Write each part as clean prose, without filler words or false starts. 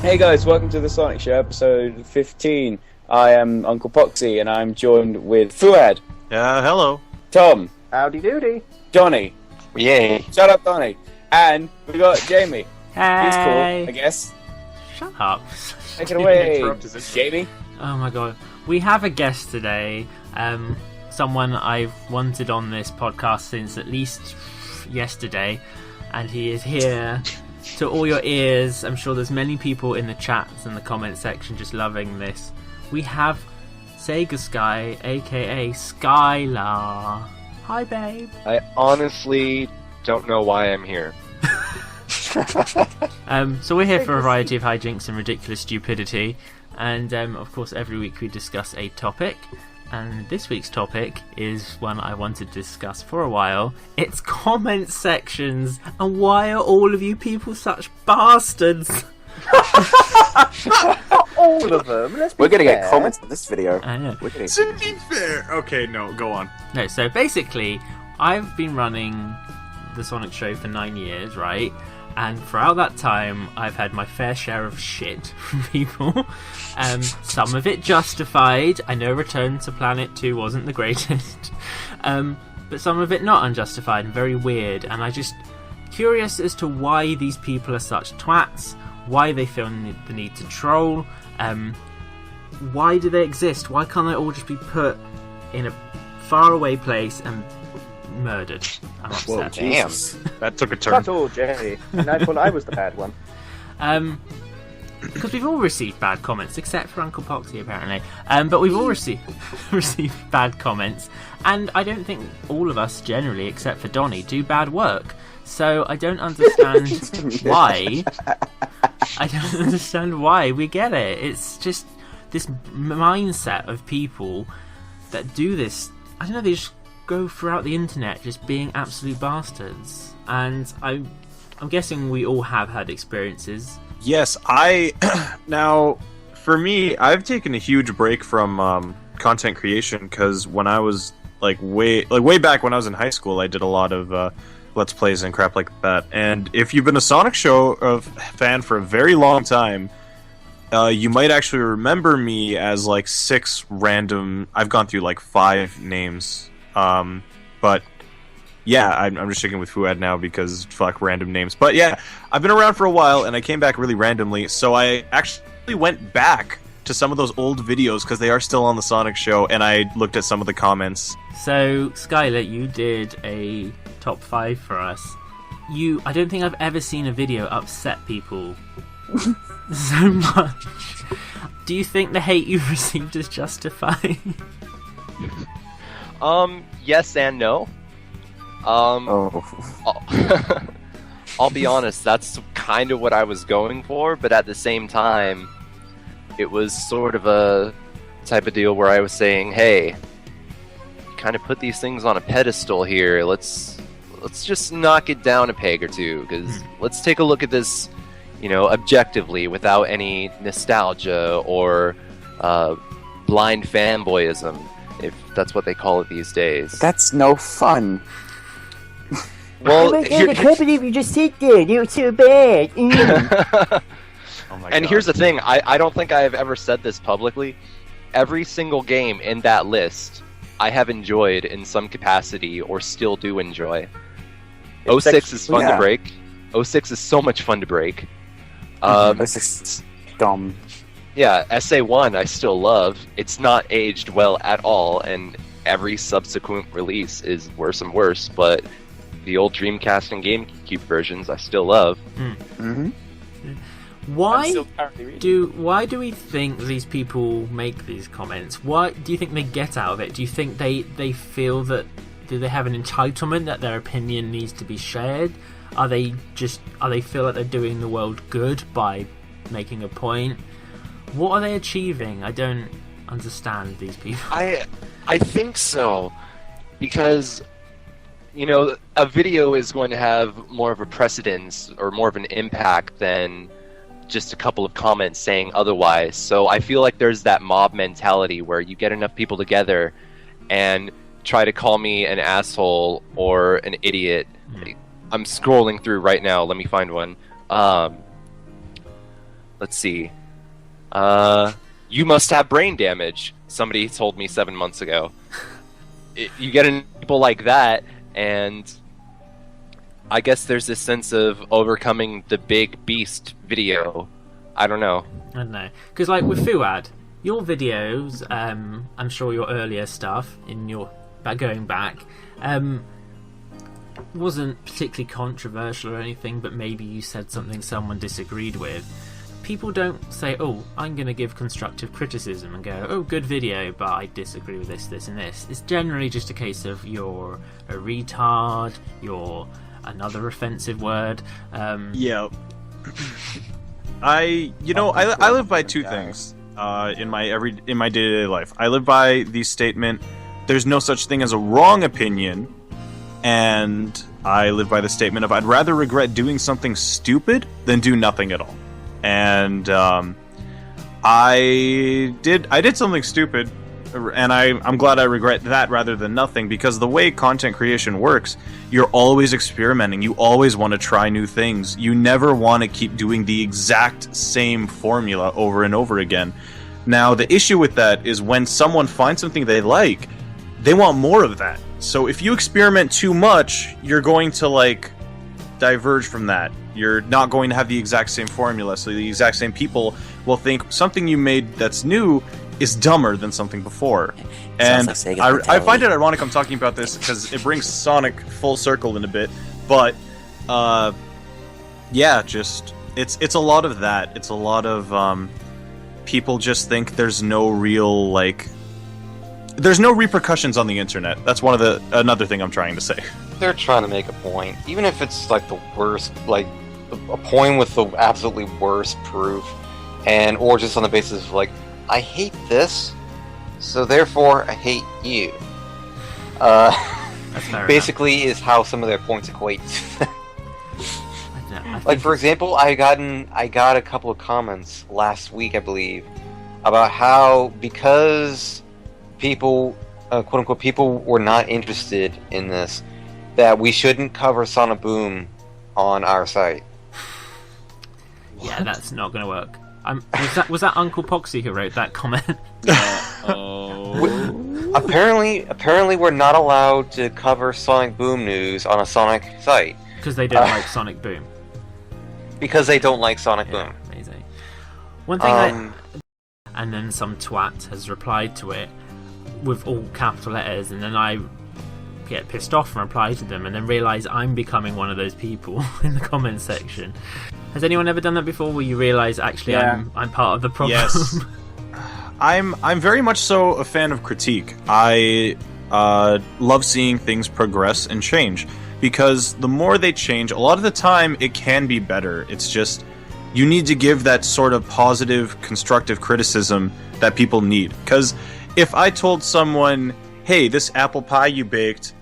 Hey guys, welcome to the Sonic Show, episode 15. I am Uncle Poxxys, and I'm joined with Fuad. Hello. Tom. Howdy doody. Donnie. Yay. Shut up, Donnie. And we got Jamie. Hey. He's cool, I guess. Shut up. Take it away, Jamie. Oh my god. We have a guest today. Someone I've wanted on this podcast since at least yesterday. And he is here to all your ears. I'm sure there's many people in the chats and the comment section just loving this. We have Segasky, aka Skyler. Hi, babe. I honestly don't know why I'm here. So we're here for a variety of hijinks and ridiculous stupidity, and of course every week we discuss a topic, and this week's topic is one I wanted to discuss for a while. It's comment sections, and why are all of you people such bastards? All of them. We're gonna get comments on this video. I know. To be fair. Okay, no, go on. No, so basically, I've been running the Sonic Show for 9 years, right? And throughout that time, I've had my fair share of shit from people. Some of it justified. I know Return to Planet 2 wasn't the greatest. But some of it not unjustified and very weird. And I'm just curious as to why these people are such twats, why they feel the need to troll, why do they exist? Why can't they all just be put in a faraway place and murdered? I'm upset. Whoa, damn. That took a turn. That's all, Jay. And I thought I was the bad one. Because we've all received bad comments, except for Uncle Poxxys apparently. But we've all received bad comments, and I don't think all of us generally, except for Donnie, do bad work. So I don't understand why. I don't understand why we get it. It's just this mindset of people that do this. I don't know. They just go throughout the internet just being absolute bastards. And I'm guessing we all have had experiences. Yes, now, for me, I've taken a huge break from content creation, because when I was way back when I was in high school, I did a lot of Let's Plays and crap like that. And if you've been a Sonic Show fan for a very long time, you might actually remember me as like 6 random. I've gone through like 5 names, but yeah, I'm just sticking with Fuad now because fuck random names. But yeah, I've been around for a while, and I came back really randomly, so I actually went back to some of those old videos because they are still on the Sonic Show, and I looked at some of the comments. So, Skyler, you did a top 5 for us. I don't think I've ever seen a video upset people so much. Do you think the hate you've received is justified? Yes and no. I'll be honest, that's kind of what I was going for, but at the same time, it was sort of a type of deal where I was saying, hey, kind of put these things on a pedestal here, let's just knock it down a peg or two, because let's take a look at this, objectively, without any nostalgia or blind fanboyism, if that's what they call it these days. That's no fun. Well, oh my god, I can't believe you just sit there. You're so bad. Oh my God. Here's the thing. I don't think I have ever said this publicly. Every single game in that list, I have enjoyed in some capacity or still do enjoy. 06 is fun to break. 06 is so much fun to break. 06 is dumb. Yeah, SA1 I still love. It's not aged well at all, and every subsequent release is worse and worse, but the old Dreamcast and GameCube versions I still love. Mm-hmm. Why do we think these people make these comments? What do you think they get out of it? Do you think they feel that do they have an entitlement that their opinion needs to be shared? Are they feel like they're doing the world good by making a point? What are they achieving? I don't understand these people. I think so, because a video is going to have more of a precedence or more of an impact than just a couple of comments saying otherwise. So I feel like there's that mob mentality where you get enough people together and try to call me an asshole or an idiot. I'm scrolling through right now. Let me find one. let's see. You must have brain damage. Somebody told me 7 months ago. You get in people like that, and I guess there's this sense of overcoming the big beast video. I don't know. I don't know. Because, like, with Fuad, your videos, I'm sure your earlier stuff, going back, wasn't particularly controversial or anything, but maybe you said something someone disagreed with. People don't say, oh, I'm going to give constructive criticism and go, oh, good video, but I disagree with this, this, and this. It's generally just a case of you're a retard, you're another offensive word. Yeah. I live by two things in my day-to-day life. I live by the statement, there's no such thing as a wrong opinion, and I live by the statement of I'd rather regret doing something stupid than do nothing at all. And I did something stupid, and I'm glad I regret that rather than nothing, because the way content creation works, you're always experimenting. You always want to try new things. You never want to keep doing the exact same formula over and over again. Now, the issue with that is when someone finds something they like, they want more of that. So if you experiment too much, you're going to, diverge from that. You're not going to have the exact same formula, so the exact same people will think something you made that's new is dumber than something before. And like I find it ironic I'm talking about this because it brings Sonic full circle in a bit, but yeah, just it's a lot of that. It's a lot of people just think there's no real there's no repercussions on the internet. That's another thing I'm trying to say. They're trying to make a point, even if it's the worst, a point with the absolutely worst proof, or just on the basis of I hate this, so therefore I hate you. That's fair basically is how some of their points equate. For example, I got a couple of comments last week, I believe, about how because people, quote unquote, people were not interested in this, that we shouldn't cover Sonic Boom on our site. Yeah, that's not going to work. Was that Uncle Poxxy who wrote that comment? Apparently, we're not allowed to cover Sonic Boom news on a Sonic site Because they don't like Sonic Boom. Because they don't like Sonic Boom. Amazing. One thing and then some twat has replied to it with all capital letters, and then I get pissed off and reply to them, and then realise I'm becoming one of those people in the comments section. Has anyone ever done that before, where you realise actually I'm part of the problem? Yes. I'm very much so a fan of critique. I love seeing things progress and change, because the more they change, a lot of the time it can be better. It's just you need to give that sort of positive, constructive criticism that people need. Because if I told someone, hey, this apple pie you baked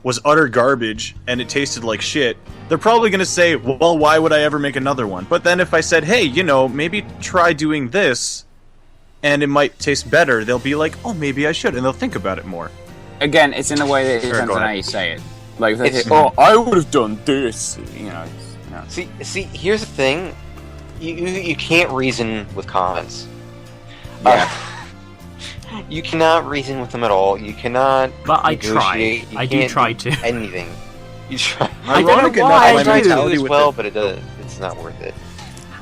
was utter garbage and it tasted like shit, they're probably going to say, well, why would I ever make another one? But then if I said, hey, maybe try doing this and it might taste better, they'll be like, oh, maybe I should, and they'll think about it more. Again, it's in a way that it depends on how you say it. Like, if they say, oh, I would have done this, See, here's the thing. You can't reason with comments. Yeah. You cannot reason with them at all. You cannot. But I try. I do try to. Anything. You try. I don't know why I try to do do as well, but it's not worth it.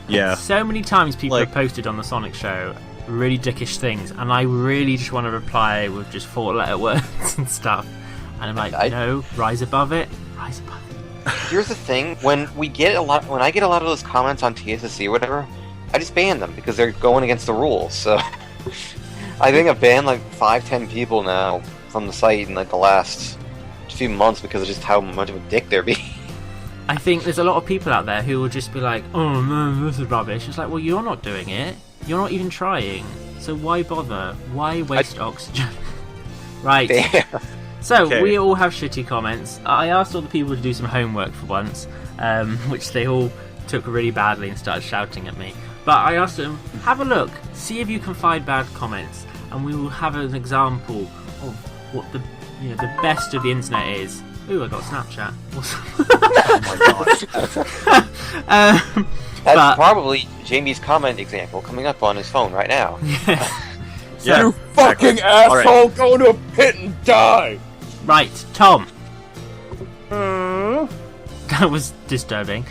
Yeah. So many times people have posted on the Sonic Show really dickish things, and I really just want to reply with just 4-letter words and stuff. And I'm like, no, rise above it. Rise above it. Here's the thing: when I get a lot of those comments on TSSC or whatever, I just ban them because they're going against the rules. So I think I've banned 5-10 people now from the site in the last few months because of just how much of a dick they're being. I think there's a lot of people out there who will just be like, oh no, this is rubbish. It's like, well, you're not doing it. You're not even trying. So why bother? Why waste oxygen? Right. Damn. So, we all have shitty comments. I asked all the people to do some homework for once, which they all took really badly and started shouting at me. But I asked them, have a look, see if you can find bad comments, and we will have an example of what the best of the internet is. Ooh, I got Snapchat. Oh my god. That's But- probably Jamie's comment example coming up on his phone right now. Yeah, You fucking All right. asshole! Go to a pit and die! Right, Tom. Hmm? That was disturbing.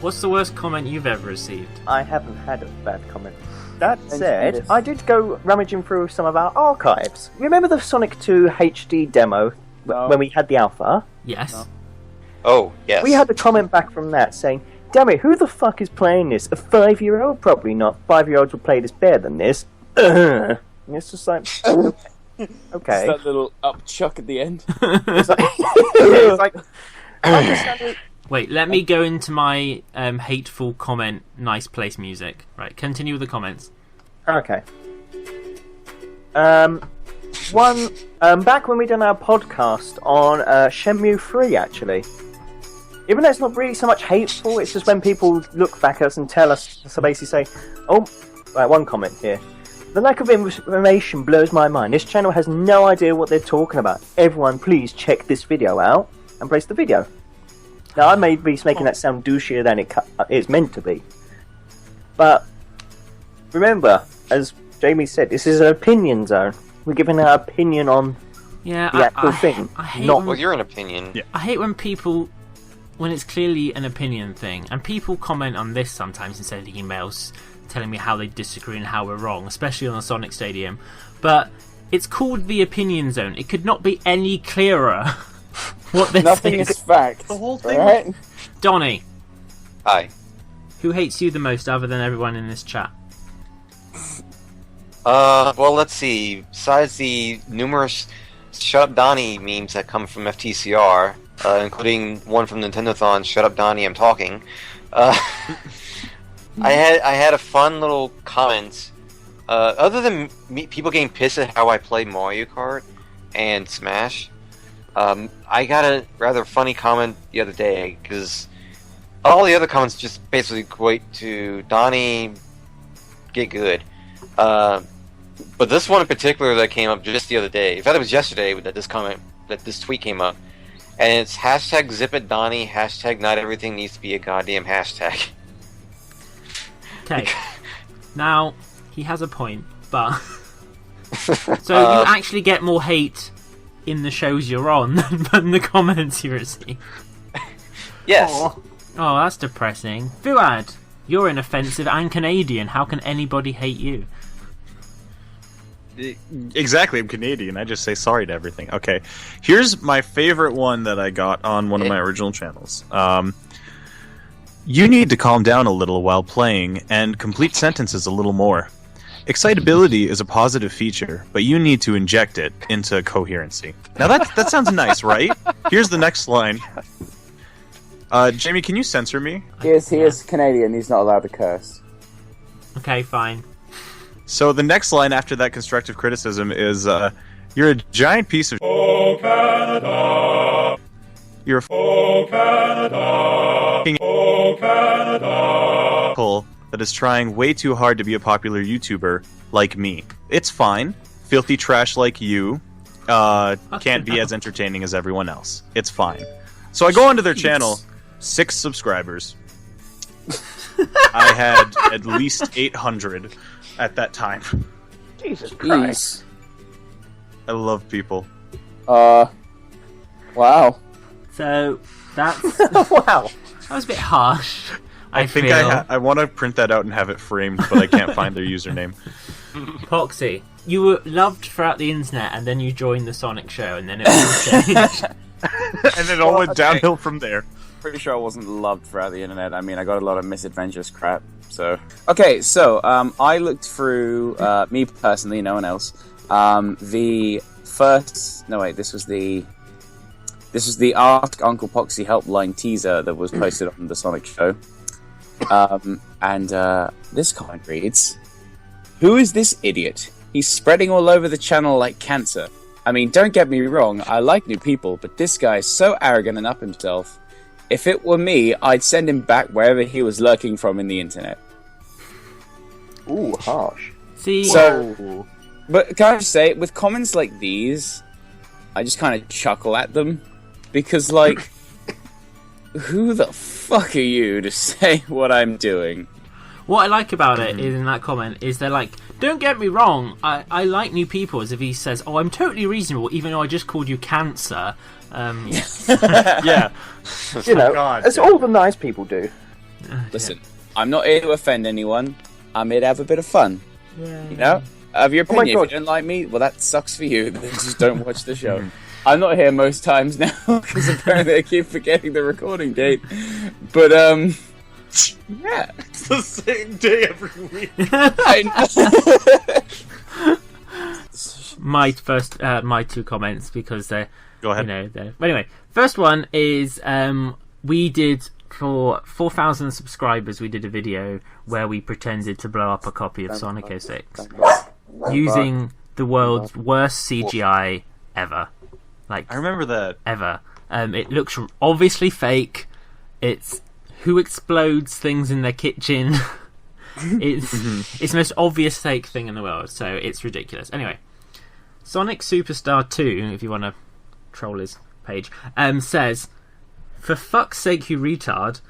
What's the worst comment you've ever received? I haven't had a bad comment. That said, I did go rummaging through some of our archives. Remember the Sonic 2 HD demo No. when we had the alpha? Yes. Oh, yes. We had a comment back from that saying, "Damn it, who the fuck is playing this? A 5-year-old? Probably not. 5-year-olds will play this better than this." And it's just like, okay. It's that little upchuck at the end. It's like, it's like understanding- Wait, let me go into my hateful comment, nice place music. Right, continue with the comments. Okay. Back when we done our podcast on Shenmue 3, actually. Even though it's not really so much hateful, it's just when people look back at us and tell us, so basically say, oh, right, one comment here. The lack of information blows my mind. This channel has no idea what they're talking about. Everyone, please check this video out and place the video. Now, I may be making that sound douchier than it's meant to be. But remember, as Jamie said, this is an opinion zone. We're giving our opinion on Yeah, the actual thing. I hate not when, Well, you're an opinion. Yeah. I hate when people, when it's clearly an opinion thing, and people comment on this sometimes instead of emails telling me how they disagree and how we're wrong, especially on the Sonic Stadium. But it's called the opinion zone. It could not be any clearer what this Nothing is. is fact. The whole thing. Right? Donnie, Hi. who hates you the most other than everyone in this chat? Well, let's see. Besides the numerous Shut Up Donnie memes that come from FTCR, including one from Nintendothon, Shut Up Donnie, I'm Talking, I had a fun little comment. Other than people getting pissed at how I play Mario Kart and Smash, I got a rather funny comment the other day, because all the other comments just basically equate to Donnie, get good. But this one in particular that came up just the other day, in fact it was yesterday that this tweet came up, and it's hashtag zip it Donnie, hashtag not everything needs to be a goddamn hashtag. Okay. Now, he has a point, but... So you actually get more hate in the shows you're on than the comments you receive. Yes. Oh, that's depressing. Fuad, you're inoffensive and Canadian. How can anybody hate you? Exactly, I'm Canadian. I just say sorry to everything. Okay, here's my favorite one that I got on one of my original channels. You need to calm down a little while playing and complete sentences a little more. Excitability is a positive feature, but you need to inject it into coherency. Now that sounds nice, right? Here's the next line. Jamie, can you censor me? He is Canadian, he's not allowed to curse. Okay, fine. So the next line after that constructive criticism is, you're a giant piece of Canada. You're a Canada. That is trying way too hard to be a popular YouTuber like me. It's fine. Filthy trash like you can't be as entertaining as everyone else. It's fine. So I go onto their channel, 6 subscribers. I had at least 800 at that time. Jesus Christ. I love people. Wow. So, that's... Wow. That was a bit harsh. I think feel. I want to print that out and have it framed, but I can't find their username. Poxxy, you were loved throughout the internet, and then you joined the Sonic show, and then it all changed. And it all went downhill from there. Pretty sure I wasn't loved throughout the internet. I mean, I got a lot of misadventures crap. So okay, so I looked through me personally, no one else. The first, no wait, this was the Ask Uncle Poxxy helpline teaser that was posted on the Sonic show. And this comment reads, "Who is this idiot? He's spreading all over the channel like cancer. I mean, don't get me wrong, I like new people, but this guy is so arrogant and up himself. If it were me, I'd send him back wherever he was lurking from in the internet." Ooh, harsh. See, So, but can I just say, with comments like these, I just kind of chuckle at them, because, like, who the fuck are you to say what I'm doing? What I like about it is in that comment is they're like, don't get me wrong, I like new people, as if he says, oh, I'm totally reasonable, even though I just called you cancer. Yeah. You know, God, as yeah. all the nice people do. Listen, I'm not here to offend anyone. I'm here to have a bit of fun. Yeah. You know? Have your Oh my opinion. If God. you don't like me, well, that sucks for you. Then just don't watch the show. I'm not here most times now because apparently I keep forgetting the recording date. But yeah, It's the same day every week. I know. My two comments, because they're, Go ahead. you know, they're... Anyway, first one is we did, for 4,000 subscribers, we did a video where we pretended to blow up a copy of Sonic 06 using the world's worst CGI ever. Like, I remember that. ever. It looks obviously fake. It's who explodes things in their kitchen. It's the most obvious fake thing in the world, so it's ridiculous. Anyway, Sonic Superstar 2, if you want to troll his page, says, for fuck's sake, you retard,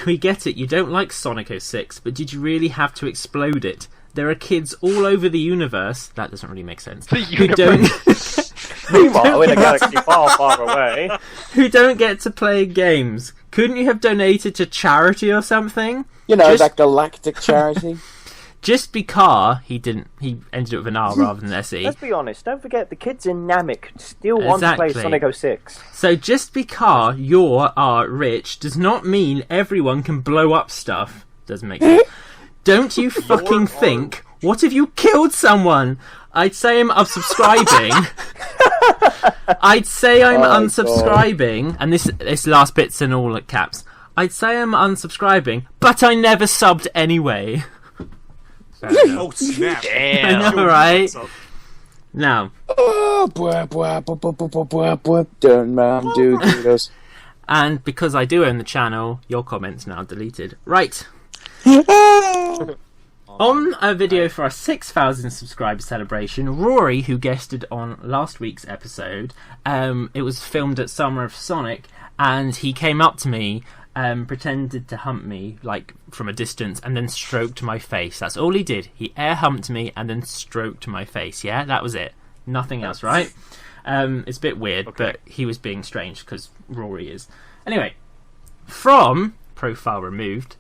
we get it, you don't like Sonic 06, but did you really have to explode it? There are kids all over the universe, that doesn't really make sense, who don't... Meanwhile, in a galaxy far, far away. who don't get to play games. Couldn't you have donated to charity or something? You know, Just- that galactic charity. Just because he ended up with an R rather than SE. Let's be honest, don't forget the kids in Namek still want to play Exactly. Sonic 06. So just because you are rich does not mean everyone can blow up stuff. Doesn't make sense. Don't you fucking think, what if you killed someone? I'd say I'm unsubscribing. I'd say I'm unsubscribing, and this last bit's in all caps. I'd say I'm unsubscribing, but I never subbed anyway. Oh, snap. I know, right? Now, Oh, don't Mountain Dew Doritos. and because I do own the channel, your comment's now deleted. Right. On a video for our 6,000 subscriber celebration, Rory, who guested on last week's episode, it was filmed at Summer of Sonic, and he came up to me, pretended to hump me, like, from a distance, and then stroked my face. That's all he did. He air humped me and then stroked my face, yeah? That was it. Nothing else, right? It's a bit weird, but he was being strange, because Rory is. Anyway, from Profile Removed...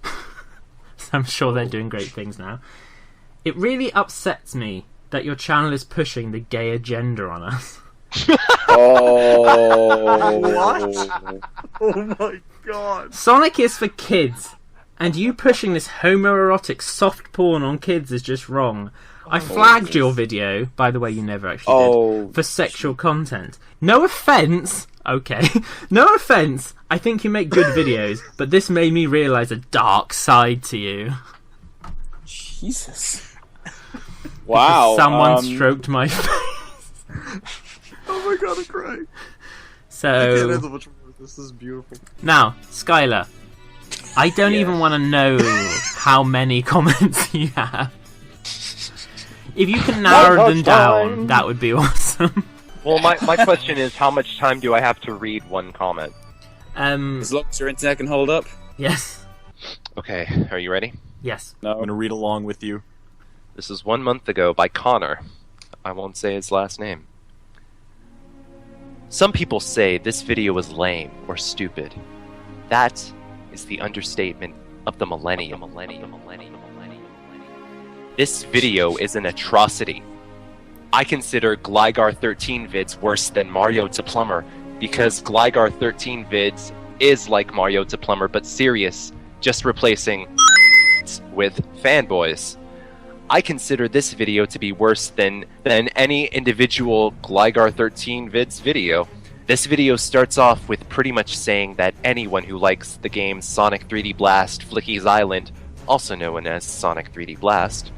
I'm sure they're doing great things now. It really upsets me that your channel is pushing the gay agenda on us. Oh. What? Oh my god. Sonic is for kids, and you pushing this homoerotic soft porn on kids is just wrong. I flagged your video, by the way, you never actually did, for sexual content. No offence, okay, no offence, I think you make good videos, but this made me realise a dark side to you. Jesus. Wow. Someone stroked my face. Oh my god, I'm crying. So, I can't handle much more. This is beautiful. now, Skyler, I don't even want to know how many comments you have. If you can narrow them down, that would be awesome. Well, my question is, how much time do I have to read one comment? As long as your internet can hold up. Yes. Okay, are you ready? Yes. I'm gonna read along with you. This is 1 month ago by Connor. I won't say his last name. Some people say this video was lame or stupid. That is the understatement of the millennium. This video is an atrocity. I consider Gligar 13 vids worse than Mario to Plumber because Gligar 13 vids is like Mario to Plumber but serious, just replacing with fanboys. I consider this video to be worse than any individual Gligar 13 vids video. This video starts off with pretty much saying that anyone who likes the game Sonic 3D Blast Flicky's Island, also known as Sonic 3D Blast,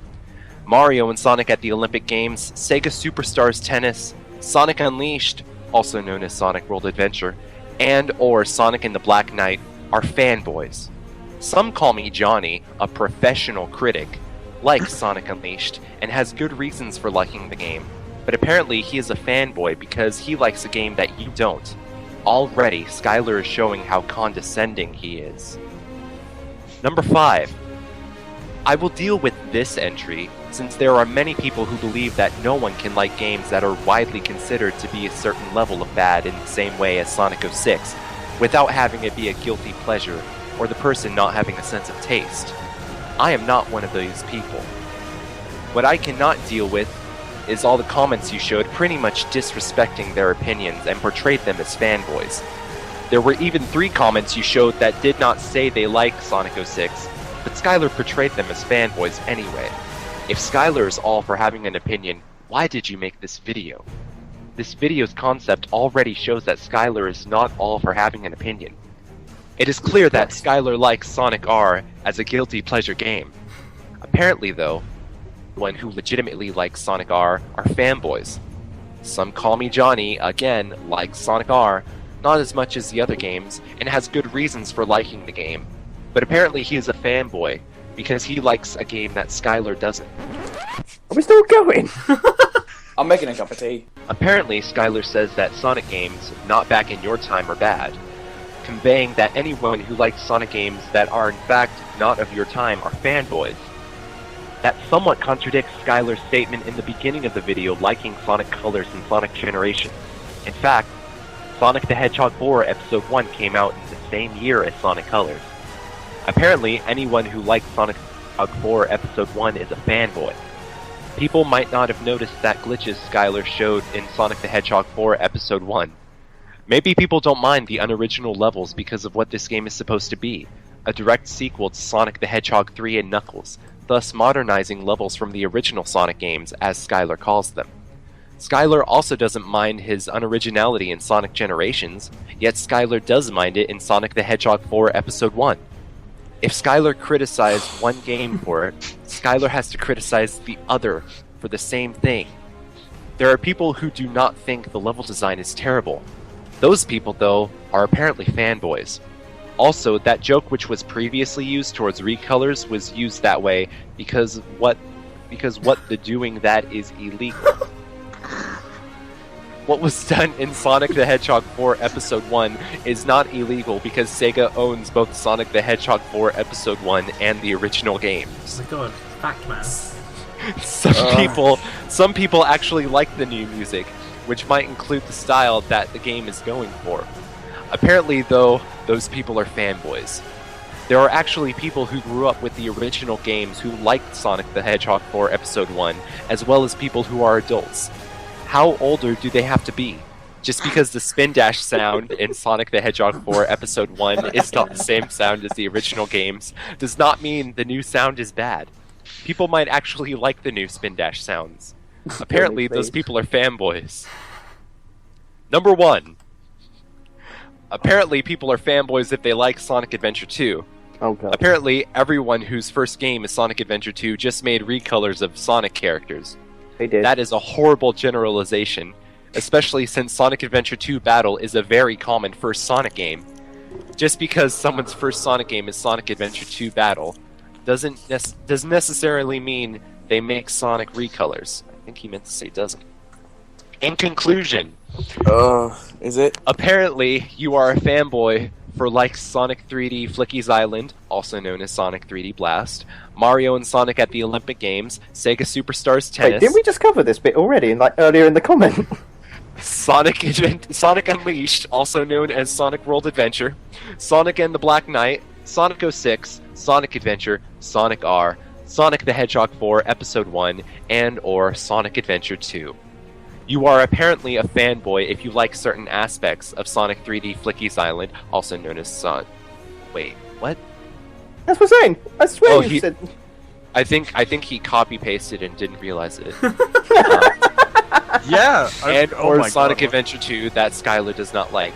Mario and Sonic at the Olympic Games, Sega Superstars Tennis, Sonic Unleashed, also known as Sonic World Adventure, and or Sonic and the Black Knight are fanboys. Some call me Johnny, a professional critic, like Sonic Unleashed, and has good reasons for liking the game. But apparently he is a fanboy because he likes a game that you don't. Already, Skyler is showing how condescending he is. Number 5. I will deal with this entry, since there are many people who believe that no one can like games that are widely considered to be a certain level of bad in the same way as Sonic 06, without having it be a guilty pleasure, or the person not having a sense of taste. I am not one of these people. What I cannot deal with is all the comments you showed pretty much disrespecting their opinions and portrayed them as fanboys. There were even 3 comments you showed that did not say they like Sonic 06, but Skyler portrayed them as fanboys anyway. If Skyler is all for having an opinion, why did you make this video? This video's concept already shows that Skyler is not all for having an opinion. It is clear that Skyler likes Sonic R as a guilty pleasure game. Apparently though, one who legitimately likes Sonic R are fanboys. Some call me Johnny, again, likes Sonic R, not as much as the other games, and has good reasons for liking the game. But apparently he is a fanboy, because he likes a game that Skyler doesn't. Are we still going? I'm making a cup of tea. Apparently, Skyler says that Sonic games, not back in your time, are bad, conveying that anyone who likes Sonic games that are in fact not of your time are fanboys. That somewhat contradicts Skyler's statement in the beginning of the video liking Sonic Colors and Sonic Generations. In fact, Sonic the Hedgehog 4 Episode 1 came out in the same year as Sonic Colors. Apparently, anyone who likes Sonic the Hedgehog 4 Episode 1 is a fanboy. People might not have noticed that glitches Skyler showed in Sonic the Hedgehog 4 Episode 1. Maybe people don't mind the unoriginal levels because of what this game is supposed to be, a direct sequel to Sonic the Hedgehog 3 and Knuckles, thus modernizing levels from the original Sonic games, as Skyler calls them. Skyler also doesn't mind his unoriginality in Sonic Generations, yet Skyler does mind it in Sonic the Hedgehog 4 Episode 1. If Skyler criticized one game for it, Skyler has to criticize the other for the same thing. There are people who do not think the level design is terrible. Those people, though, are apparently fanboys. Also, that joke which was previously used towards recolors was used that way because what the doing that is illegal. What was done in Sonic the Hedgehog 4 Episode 1 is not illegal because Sega owns both Sonic the Hedgehog 4 Episode 1 and the original games. Oh my god, fact man. Some people actually like the new music, which might include the style that the game is going for. Apparently, though, those people are fanboys. There are actually people who grew up with the original games who liked Sonic the Hedgehog 4 Episode 1, as well as people who are adults. How older do they have to be? Just because the spin dash sound in Sonic the Hedgehog 4 Episode 1 is not the same sound as the original games does not mean the new sound is bad. People might actually like the new spin dash sounds. Apparently, those people are fanboys. Number 1. Apparently, people are fanboys if they like Sonic Adventure 2. Oh god. Apparently, everyone whose first game is Sonic Adventure 2 just made recolors of Sonic characters. They did. That is a horrible generalization, especially since Sonic Adventure 2 Battle is a very common first Sonic game. Just because someone's first Sonic game is Sonic Adventure 2 Battle doesn't necessarily mean they make Sonic recolors. I think he meant to say doesn't. In conclusion, Is it? apparently you are a fanboy for like Sonic 3D Flicky's Island, also known as Sonic 3D Blast, Mario and Sonic at the Olympic Games, Sega Superstars Tennis, Wait, didn't we just cover this bit already, earlier in the comment? Sonic Unleashed, also known as Sonic World Adventure, Sonic and the Black Knight, Sonic 06, Sonic Adventure, Sonic R, Sonic the Hedgehog 4 Episode 1, and or Sonic Adventure 2. You are apparently a fanboy if you like certain aspects of Sonic 3D Flicky's Island, also known as Son. Wait, what? That's what I'm saying. I swear Oh, you said. I think he copy pasted and didn't realize it. Yeah, Or my Sonic God. Adventure 2 that Skyler does not like.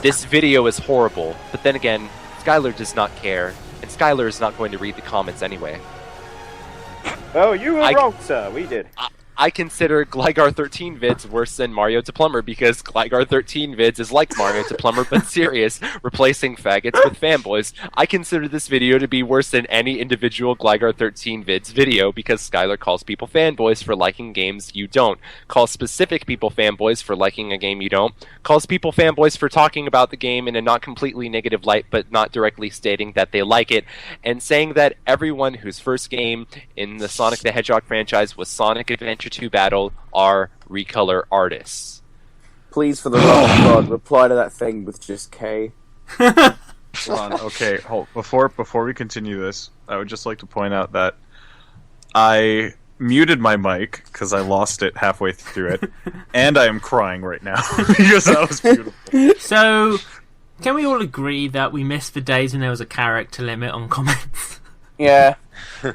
This video is horrible, but then again, Skyler does not care, and Skyler is not going to read the comments anyway. Oh, you were I- wrong, sir. We did. I consider Gligar 13 vids worse than Mario to Plumber because Gligar 13 vids is like Mario to Plumber but serious, replacing faggots with fanboys. I consider this video to be worse than any individual Gligar 13 vids video because Skyler calls people fanboys for liking games you don't, calls specific people fanboys for liking a game you don't, calls people fanboys for talking about the game in a not completely negative light but not directly stating that they like it, and saying that everyone whose first game in the Sonic the Hedgehog franchise was Sonic Adventure 2 Battle are recolor artists. Please, for the love of God, reply to that thing with just K. Hold on. Okay, before we continue this, I would just like to point out that I muted my mic because I lost it halfway through it, and I am crying right now because that was beautiful. So, can we all agree that we missed the days when there was a character limit on comments? Yeah.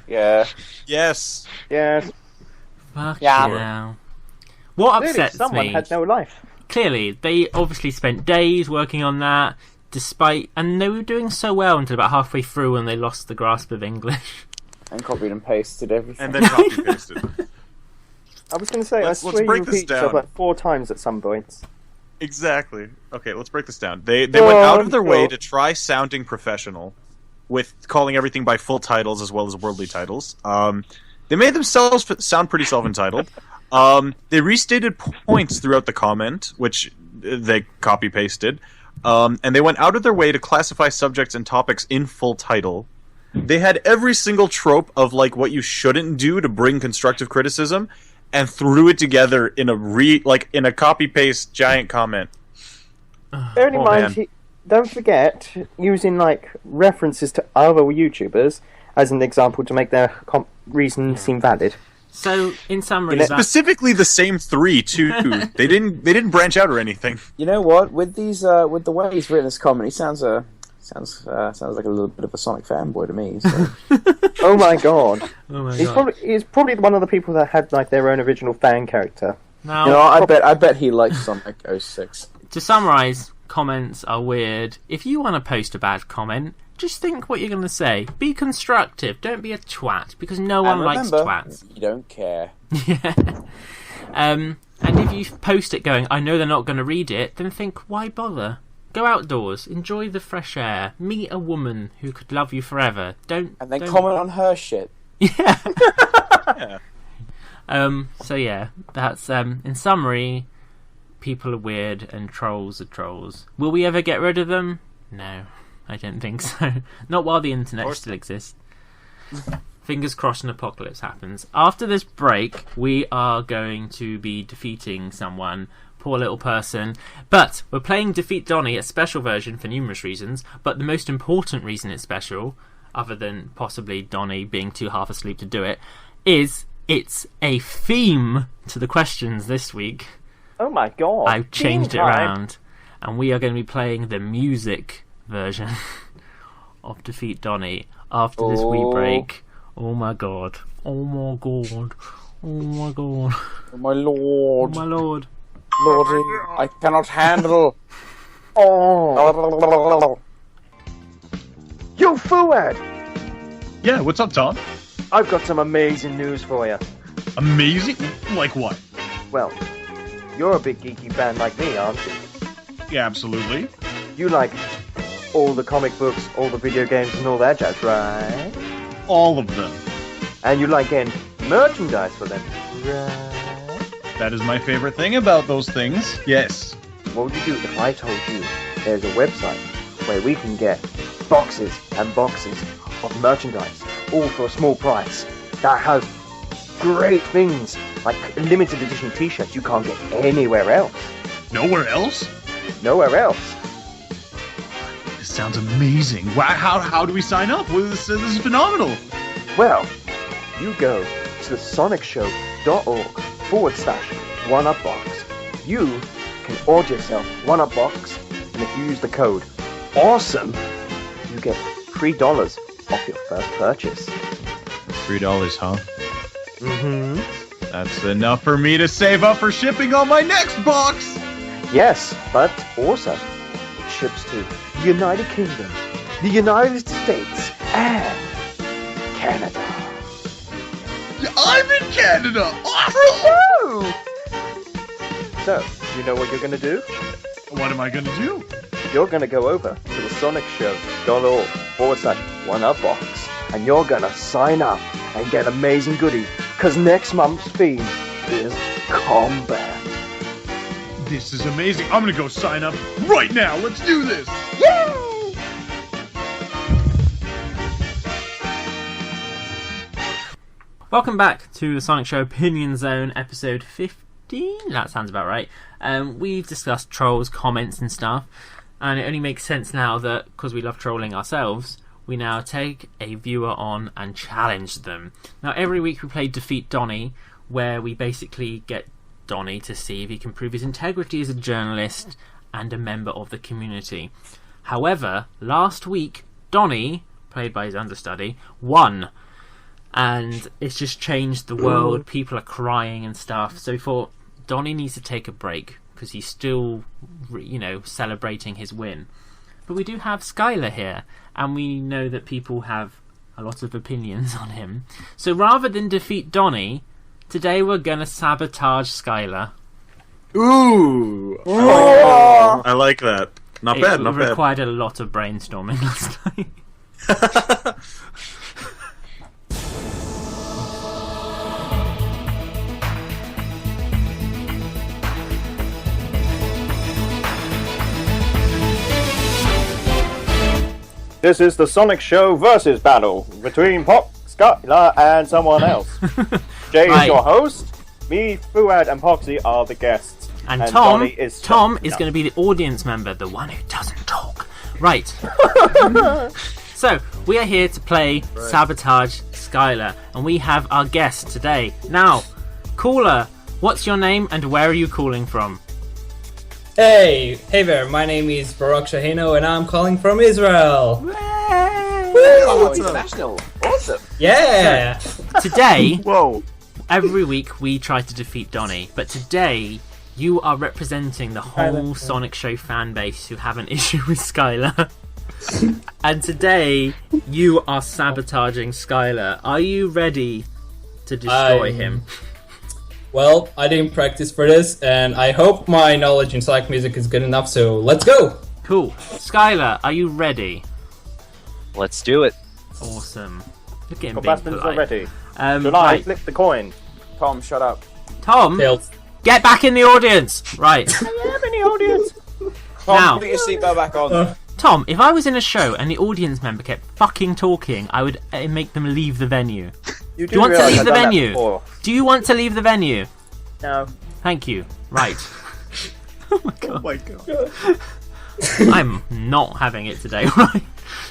Yeah. Yes. Yes. Fuck Yeah. yeah. What Clearly, upsets someone me? had no life. Clearly, they obviously spent days working on that, and they were doing so well until about halfway through when they lost the grasp of English. And copied and pasted everything. And then copy pasted. I was going to say, Let's I swear break you this repeated yourself down. like 4 times at some points. Exactly. Okay, let's break this down. They went out of their way to try sounding professional with calling everything by full titles as well as worldly titles. They made themselves sound pretty self-entitled. They restated points throughout the comment, which they copy-pasted. And they went out of their way to classify subjects and topics in full title. They had every single trope of like what you shouldn't do to bring constructive criticism, and threw it together in a copy-paste giant comment. Bearing in Oh, mind, man. don't forget using like references to other YouTubers as an example to make their reason seem valid. So, in summary, Specifically, the same 3 too. They didn't branch out or anything. You know what? With these, with the way he's written this comment, he sounds like a little bit of a Sonic fanboy to me. So. Oh my god! oh my He's God. probably one of the people that had like their own original fan character. Now, You know, I bet he likes Sonic 06. to summarise, comments are weird. If you want to post a bad comment, just think what you're going to say. Be constructive. Don't be a twat, because no one And likes remember, twats. you don't care. Yeah. And if you post it going, I know they're not going to read it, then think, why bother? Go outdoors, enjoy the fresh air, meet a woman who could love you forever. And then don't... comment on her shit. Yeah. Yeah. So yeah, that's in summary, people are weird and trolls are trolls. Will we ever get rid of them? No, I don't think so. Not while the internet still exists. Fingers crossed an apocalypse happens. After this break, we are going to be defeating someone. Poor little person. But we're playing Defeat Donnie, a special version for numerous reasons, but the most important reason it's special, other than possibly Donnie being too half asleep to do it, is it's a theme to the questions this week. Oh my god! I've changed it Theme time. around, and we are going to be playing the music version of Defeat Donnie after this wee break. Oh my god. Oh my god. Oh my god. Oh my lord. Oh my lord. Lordy, I cannot handle. Oh, you foolhead! Yeah, what's up, Tom? I've got some amazing news for you. Amazing? Like what? Well, you're a big geeky fan like me, aren't you? Yeah, absolutely. You like all the comic books, all the video games, and all that jazz, right? All of them. And you like getting merchandise for them, right? That is my favorite thing about those things. Yes. What would you do if I told you there's a website where we can get boxes and boxes of merchandise, all for a small price, that has great things, like limited edition t-shirts you can't get anywhere else. Nowhere else? Nowhere else. This sounds amazing. Wow, how do we sign up? Well, this is phenomenal. Well, you go to thesonicshow.org/one-up-box. You can order yourself one-up box, and if you use the code AWESOME, you get $3 off your first purchase. $3, huh? Mm-hmm. That's enough for me to save up for shipping on my next box. Yes, but also it ships to the United Kingdom, the United States, and Canada. I'm in Canada! Awesome! So, you know what you're gonna do? What am I gonna do? You're gonna go over to the sonicshow.org/1UpBox and you're gonna sign up and get amazing goodies, because next month's theme is combat. This is amazing. I'm gonna go sign up right now. Let's do this. Yay! Welcome back to the Sonic Show Opinion Zone, episode 15. That sounds about right. We've discussed trolls, comments, and stuff, and it only makes sense now that, because we love trolling ourselves, we now take a viewer on and challenge them. Now, every week we play Defeat Donnie, where we basically get Donnie to see if he can prove his integrity as a journalist and a member of the community. However, last week, Donnie, played by his understudy, won. And it's just changed the world. People are crying and stuff. So we thought Donnie needs to take a break because he's still, celebrating his win. But we do have Skyler here, and we know that people have a lot of opinions on him. So rather than defeat Donnie, today we're gonna sabotage Skyler. Ooh! I like that. Not bad, not It bad. required a lot of brainstorming last night. This is the Sonic Show versus battle between Pox, Skyler, and someone else. Jay is your host. Me, Fuad, and Poxy are the guests. And Donnie is Tom is going to be the audience member, the one who doesn't talk. Right. So, we are here to play Sabotage Skyler, and we have our guest today. Now, caller, what's your name and where are you calling from? Hey there, my name is Barak Shahino and I'm calling from Israel. Oh, international. Awesome. Yeah! Today, Whoa. every week we try to defeat Donnie, but today you are representing the whole Sonic Show fan base who have an issue with Skyler. And today you are sabotaging Skyler. Are you ready to destroy him? Well, I didn't practice for this and I hope my knowledge in Sonic music is good enough, so let's go! Cool. Skyler, are you ready? Let's do it. Awesome. Look at him being Combatants are polite. ready. Should I Right. flip the coin? Tom, shut up. Tom, Tails. get back in the audience! Right. I am in the audience. Tom, Now. put your seatbelt back on. Tom, if I was in a show and the audience member kept fucking talking, I would make them leave the venue. You Do you want to realise leave I've the done that venue? before. Do you want to leave the venue? No. Thank you. Right. Oh my god. Oh my god. I'm not having it today, right?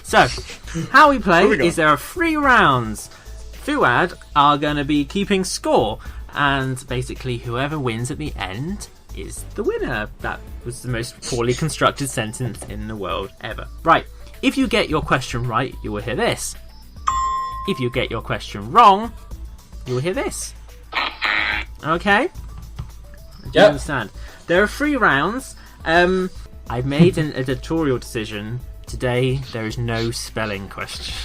So, how we play Moving on. is there are 3 rounds. Fuad are going to be keeping score, and basically whoever wins at the end is the winner. That was the most poorly constructed sentence in the world ever. Right. If you get your question right, you will hear this. If you get your question wrong, you will hear this. Okay? Do you Yep. understand? There are 3 rounds. I've made an editorial decision. Today, there is no spelling question.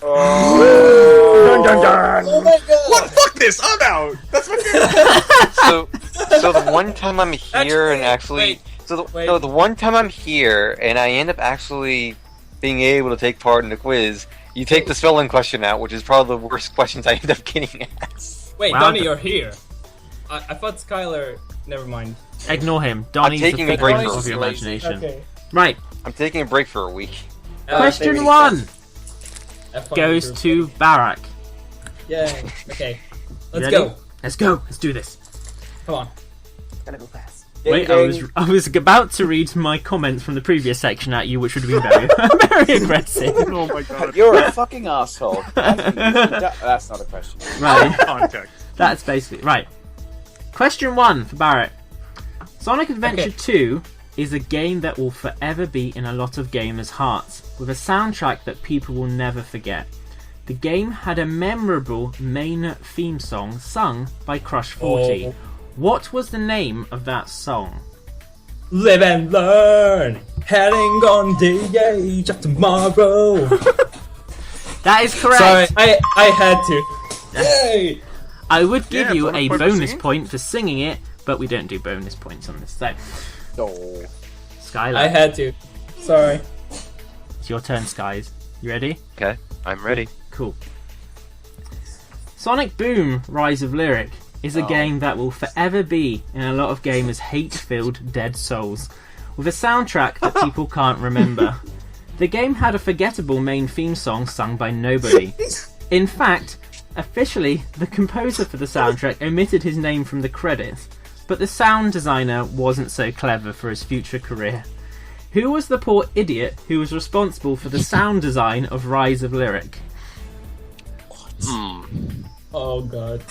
Dun, dun, dun. What? Fuck this! I'm out! That's my favorite! So the one time I'm here and actually, the one time I'm here and I end up actually being able to take part in the quiz, you take the spelling question out, which is probably the worst questions I end up getting asked. Wait, Wow. Donnie, you're here. I thought Skyler... Never mind. Ignore him. Donnie's the taking a figment break of for your lazy. imagination. Okay. Right. I'm taking a break for a week. Question 1 goes to Barak. Yay. Okay. Let's Ready? go. Let's go. Let's do this. Come on. Gonna go fast. Wait, I was about to read my comments from the previous section at you, which would have been very, very aggressive. Oh my god. You're a fucking asshole. That's not a question. Right. Context. That's basically right. Question 1 for Barrett. Sonic Adventure 2 is a game that will forever be in a lot of gamers' hearts, with a soundtrack that people will never forget. The game had a memorable main theme song sung by Crush 40. Oh. What was the name of that song? Live and learn. Heading on the age of tomorrow. That is correct. Sorry, I had to. Yay! I would give Yeah, you a bonus point for bonus singing. point for singing it, but we don't do bonus points on this. So, Oh. Skylar, I had to. Sorry. it's your turn, Skies. You ready? Okay, I'm ready. Cool. Sonic Boom: Rise of Lyric is a game that will forever be in a lot of gamers' hate-filled dead souls, with a soundtrack that people can't remember. The game had a forgettable main theme song sung by nobody. In fact, officially, the composer for the soundtrack omitted his name from the credits, but the sound designer wasn't so clever for his future career. Who was the poor idiot who was responsible for the sound design of Rise of Lyric? Oh god.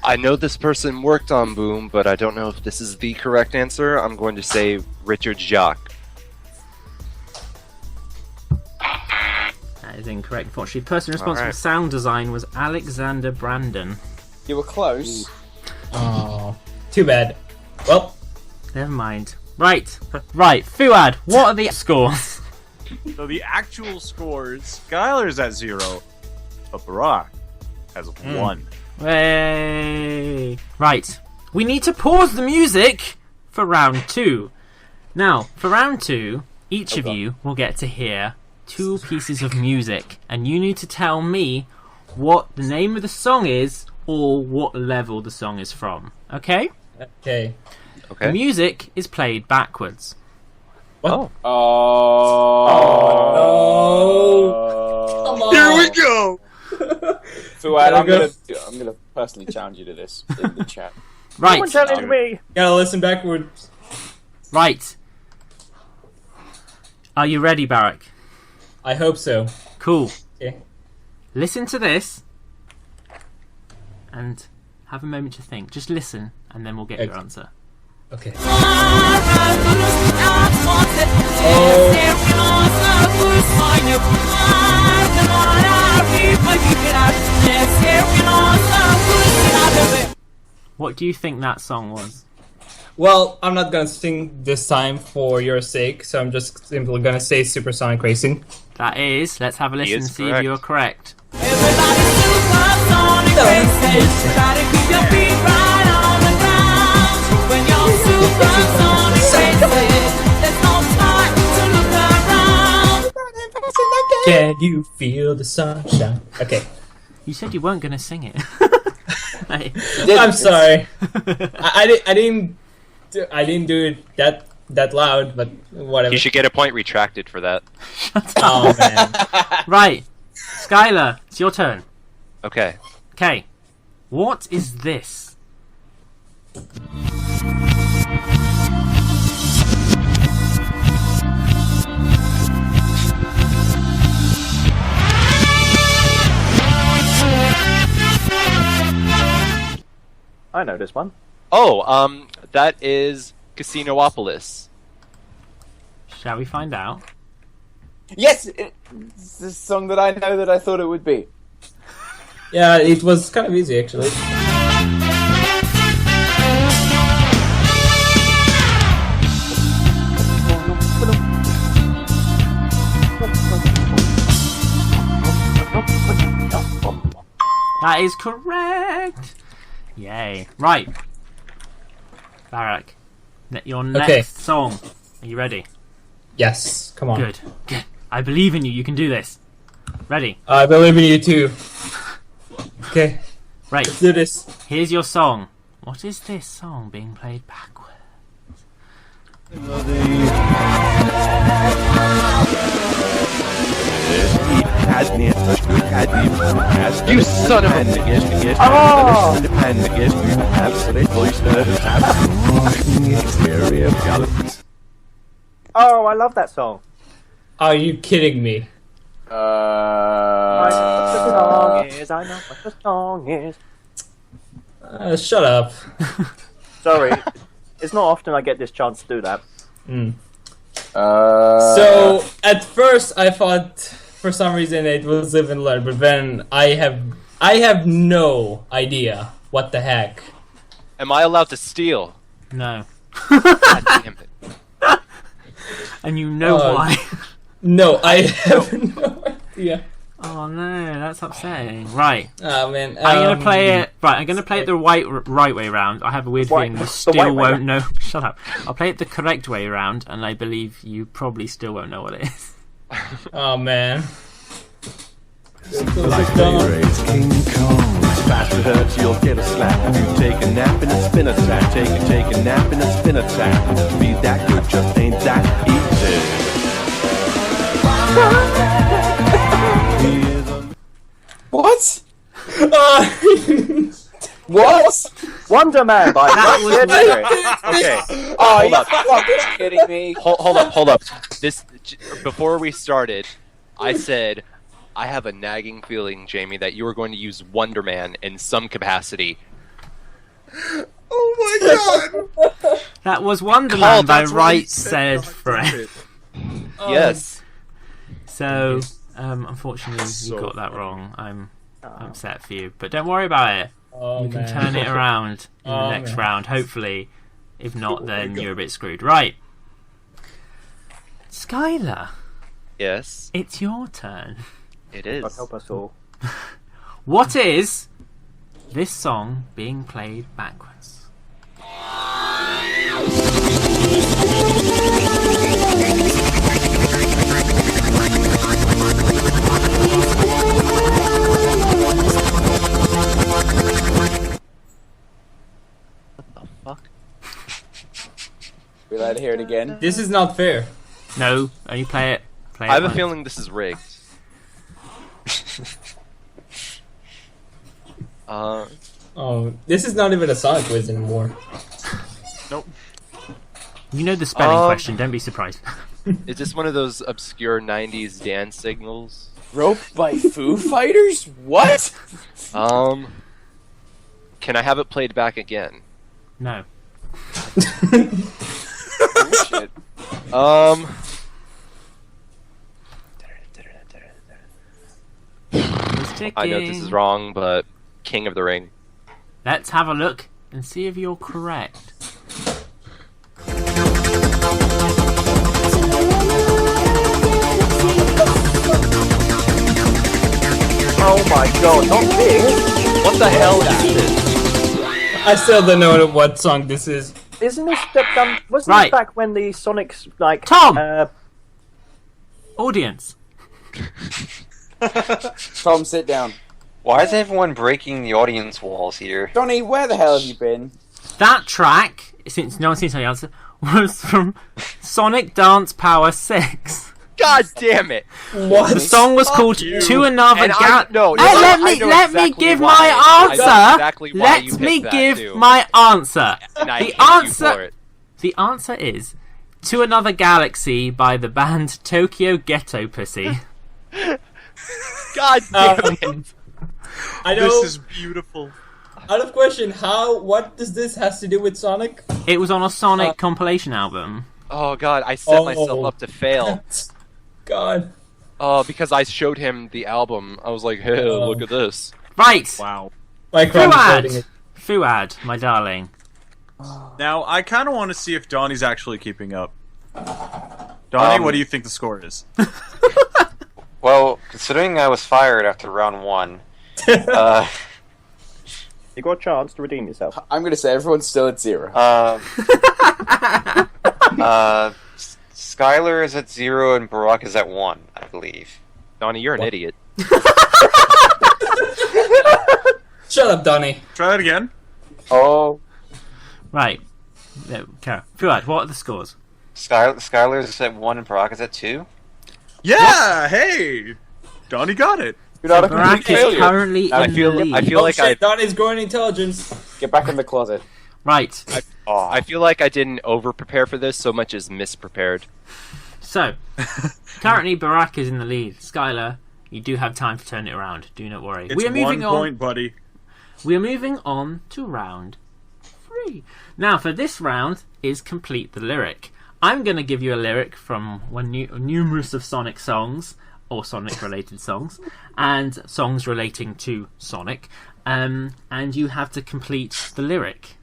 I know this person worked on Boom, but I don't know if this is the correct answer. I'm going to say Richard Jacques. That is incorrect, unfortunately. The person responsible Alright. for sound design was Alexander Brandon. You were close. Oh. Too bad. Well, Never mind. Right, Fuad, what are the scores? So the actual scores, Skyler's at 0, but Barack has 1. Way. Right, we need to pause the music for round 2. Now, for round 2, each of you will get to hear 2 pieces of music, and you need to tell me what the name of the song is or what level the song is from. Okay? okay. The Okay. music is played backwards. Oh. Oh. Come on. Here we go! Fuad, I'm Gotta gonna personally challenge you to this in the chat. Right, Someone challenge me! Gotta listen backwards. right. Are you ready, Barak? I hope so. Cool. Okay. Listen to this and have a moment to think. Just listen, and then we'll get your Okay. answer. Okay. What do you think that song was? Well, I'm not gonna sing this time for your sake, so I'm just simply gonna say Supersonic Racing. That is. Let's have a listen and is see if correct. you're correct. Can you feel the sunshine? Okay. You said you weren't going to sing it. Hey. I'm sorry. I didn't do it that loud, but whatever. You should get a point retracted for that. Oh man. Right. Skylar, it's your turn. Okay. Okay. What is this? I know this one. Oh, that is Casinopolis. Shall we find out? Yes, it's the song that I know that I thought it would be. Yeah, it was kind of easy actually. That is correct. Yay. Right. Barak, your next Okay. song. Are you ready? Yes, come on. Good. Good. I believe in you. You can do this. Ready? I believe in you too. Okay, Right. let's do this. Here's your song. What is this song being played backwards? You son of a... Oh, I love that song. Are you kidding me? I know what the song is. I know what the song is. Shut up. Sorry, it's not often I get this chance to do that. So at first I thought for some reason it was Live and Learn, but then I have no idea what the heck. Am I allowed to steal? No. God damn it. And you know Uh, why. No, I have no idea. Oh no, that's upsetting. Right. Oh man. I'm gonna play it. Right, I'm gonna play it the right way around. I have a weird feeling you the still white way won't round. know. Shut up. I'll play it the correct way around, and I believe you probably still won't know what it is. Oh man. Raise King Kong. Faster hurts, you'll get a slap. If you take a nap and a spin attack. Take a nap and a spin attack. Be that good just ain't that easy. What? Oh, What? Wonder Man by That was Okay. Oh, Hold you're up. fucking kidding me. Hold up. Before we started, I said I have a nagging feeling, Jamie, that you were going to use Wonder Man in some capacity. Oh my god! That was Wonderland by That's what he Right Said Fred. Yes. So, unfortunately, you So got that wrong. I'm upset for you, but don't worry about it. oh You can man. turn it around in the Oh, next man. round, hopefully. If not, then you're a bit screwed. Right. Skylar, Yes, it's your turn. it God is. help us all. What is this song being played backwards? Fuck. We allowed to hear it again. This is not fair. No, only play it. Play I have it a once. feeling this is rigged. Oh, this is not even a Sonic quiz anymore. Nope. You know the spelling question. Don't be surprised. Is this one of those obscure '90s dance signals? Rope by Foo Fighters? What? Can I have it played back again? No. Bullshit. It's ticking. I know this is wrong, but King of the Ring. Let's have a look and see if you're correct. Oh my god, not this! What the hell is this? I still don't know what song this is. Isn't this done? Wasn't Right. this back when the Sonic's like Tom! Audience. Tom, sit down. Why is everyone breaking the audience walls here? Donnie, where the hell have you been? That track, since no one seems to know the answer, was from Sonic Dance Power 6. God damn it! What? The song was called To Another And Gal. no, Hey, I let know me exactly give why. my I know answer. exactly why Let you me picked that, give too. my answer. And I The hate you for answer. it. The answer is To Another Galaxy by the band Tokyo Ghetto Pussy. God damn it! I know. This is beautiful. Out of question, what does this has to do with Sonic? It was on a Sonic compilation album. Oh god, I set myself up to fail. God. Oh, because I showed him the album. I was like, hey, look at this. Right. Wow. My crowd is voting Fuad. it. Fuad, my darling. Now, I kind of want to see if Donnie's actually keeping up. Donnie, what do you think the score is? Well, considering I was fired after round one, You got a chance to redeem yourself. I'm gonna say everyone's still at 0. Skyler is at 0 and Barack is at 1, I believe. Donnie, you're an idiot. Shut up, Donnie. Try that again. Oh, Right. Okay. Fuad, what are the scores? Skyler is at 1 and Barack is at 2. Yeah, hey! Donnie got it. you're not a complete Barack is failure. currently I in feel- the lead. I feel like shit, Donnie's growing intelligence. Get back in the closet. Right. Oh, I feel like I didn't over-prepare for this so much as misprepared. So, currently Barack is in the lead. Skylar, you do have time to turn it around. Do not worry. It's We are 1 moving on. point, buddy. We are moving on to round 3. Now, for this round is complete the lyric. I'm going to give you a lyric from numerous of Sonic songs, or Sonic-related songs, and songs relating to Sonic, and you have to complete the lyric,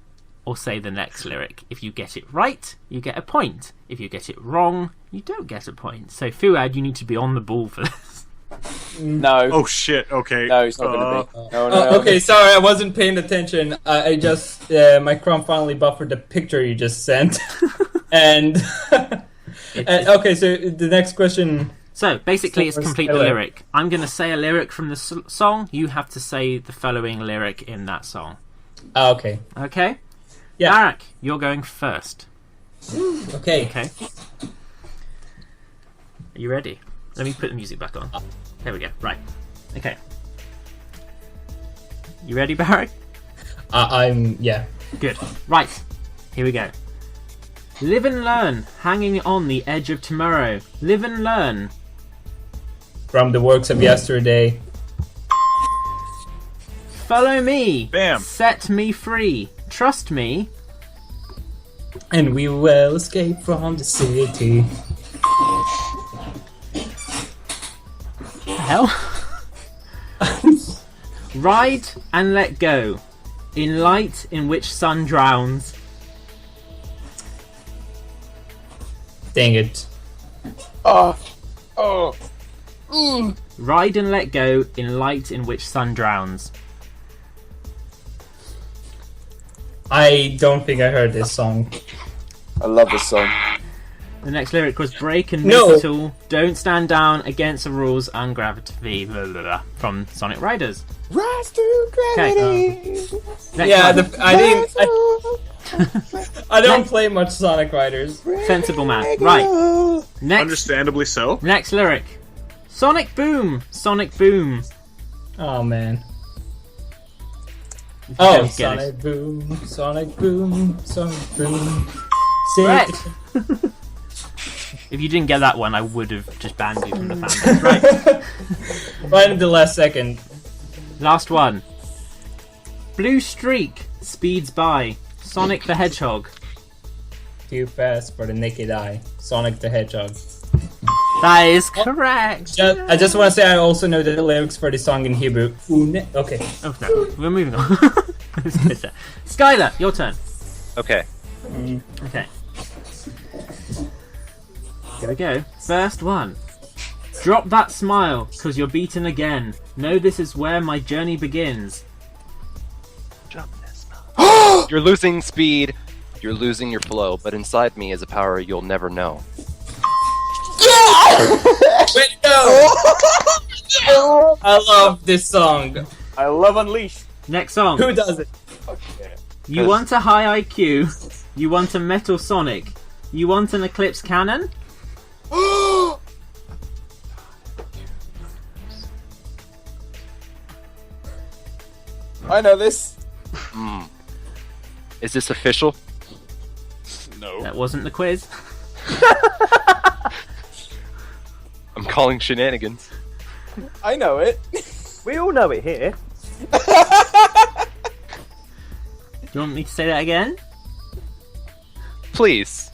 or say the next lyric. If you get it right, you get a point. If you get it wrong, you don't get a point. So, Fuad, you need to be on the ball for this. No. Oh shit. Okay. No, it's not going to be. No, Oh, okay, sorry, I wasn't paying attention. I just my Chrome finally buffered the picture you just sent, and okay. So the next question. So basically, it's complete the Skyler. lyric. I'm going to say a lyric from the song. You have to say the following lyric in that song. Okay. Okay. Yeah. Barak, you're going first. Okay. Okay. Are you ready? Let me put the music back on. There we go. Right. Okay. You ready, Barak? Yeah. Good. Right. Here we go. Live and learn, hanging on the edge of tomorrow. Live and learn. From the works of yesterday. Follow me. Bam. Set me free. Trust me. And we will escape from the city. What the hell? Ride and let go. In light in which sun drowns. Dang it. Ride and let go in light in which sun drowns. I don't think I heard this song. I love this song. The next lyric was break and No. make it all. Don't stand down against the rules and gravity. Blah, blah, blah, from Sonic Riders. Rise to gravity. Next Yeah, one. I don't play much Sonic Riders. Sensible man. Right. Next. Understandably so. Next lyric. Sonic boom. Sonic boom. Oh man. You Oh, don't get it. Sonic Boom, Sonic Boom, Sonic Boom. Correct. If you didn't get that one, I would have just banned you from the fan base. Right. Right in the last second. Last one. Blue streak speeds by. Sonic the Hedgehog. Too fast for the naked eye. Sonic the Hedgehog. That is correct. I just want to say I also know the lyrics for the song in Hebrew. Okay. Oh no, we're moving on. Skyler, your turn. Okay. Okay. Here we go. First one. Drop that smile, cause you're beaten again. Know this is where my journey begins. You're losing speed, you're losing your flow, but inside me is a power you'll never know. Way to go! I love this song. I love Unleashed. Next song. Who does it? You want a high IQ. You want a metal Sonic. You want an Eclipse cannon. I know this. Is this official? No. That wasn't the quiz. I'm calling shenanigans. I know it. We all know it here. Do you want me to say that again? Please.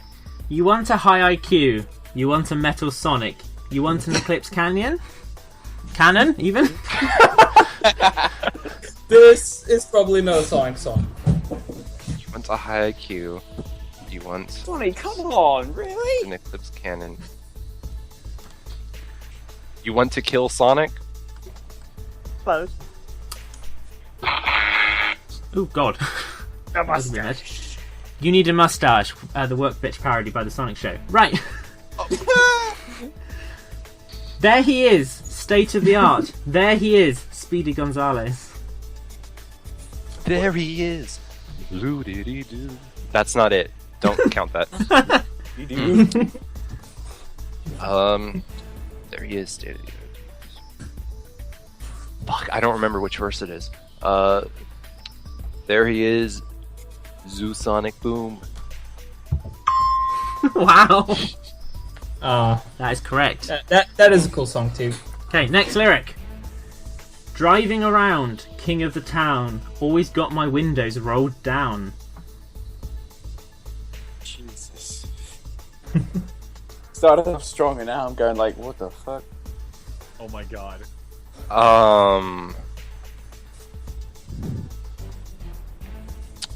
You want a high IQ. You want a metal Sonic. You want an Eclipse canyon? Cannon, even? This is probably not a Sonic song. You want a high IQ. You want Donnie, come on, really? an Eclipse cannon. You want to kill Sonic? Close. Oh god. A mustache. You need a mustache. The Work Bitch parody by the Sonic Show. Right. There he is. State of the art. There he is. Speedy Gonzales. There he is. Loo-dee-dee-doo. That's not it. Don't count that. There he is. Fuck, I don't remember which verse it is. There he is. Zoo Sonic Boom. Wow. That is correct. That is a cool song too. Okay, next lyric. Driving around, king of the town, always got my windows rolled down. Jesus. Started off strong and now I'm going like, what the fuck? Oh my god.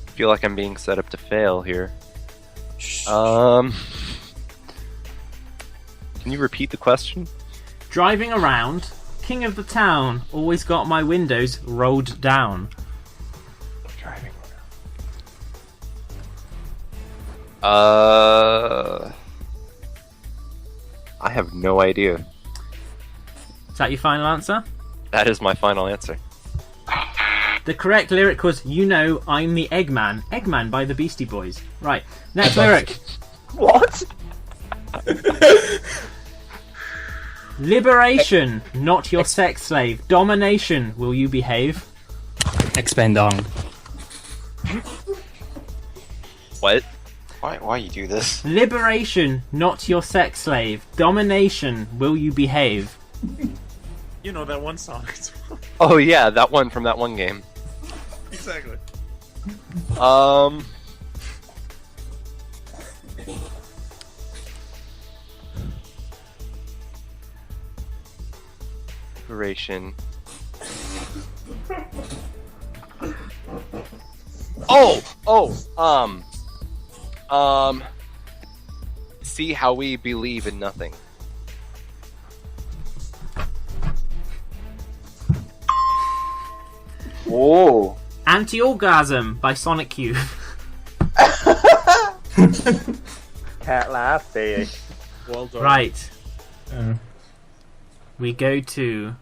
Feel like I'm being set up to fail here. Can you repeat the question? Driving around, King of the town, always got my windows rolled down. Driving. I have no idea. Is that your final answer? That is my final answer. The correct lyric was "You Know I'm the Eggman." Eggman by the Beastie Boys. Right. Next lyric. What? Liberation, not your sex slave. Domination, will you behave? Expand on. What? Why you do this? Liberation, not your sex slave. Domination, will you behave? You know that one song. Oh yeah, that one from that one game. Exactly. Liberation. See how we believe in nothing. Whoa. Anti-Orgasm by Sonic Youth. Cat laughy. Well done. Right. We go to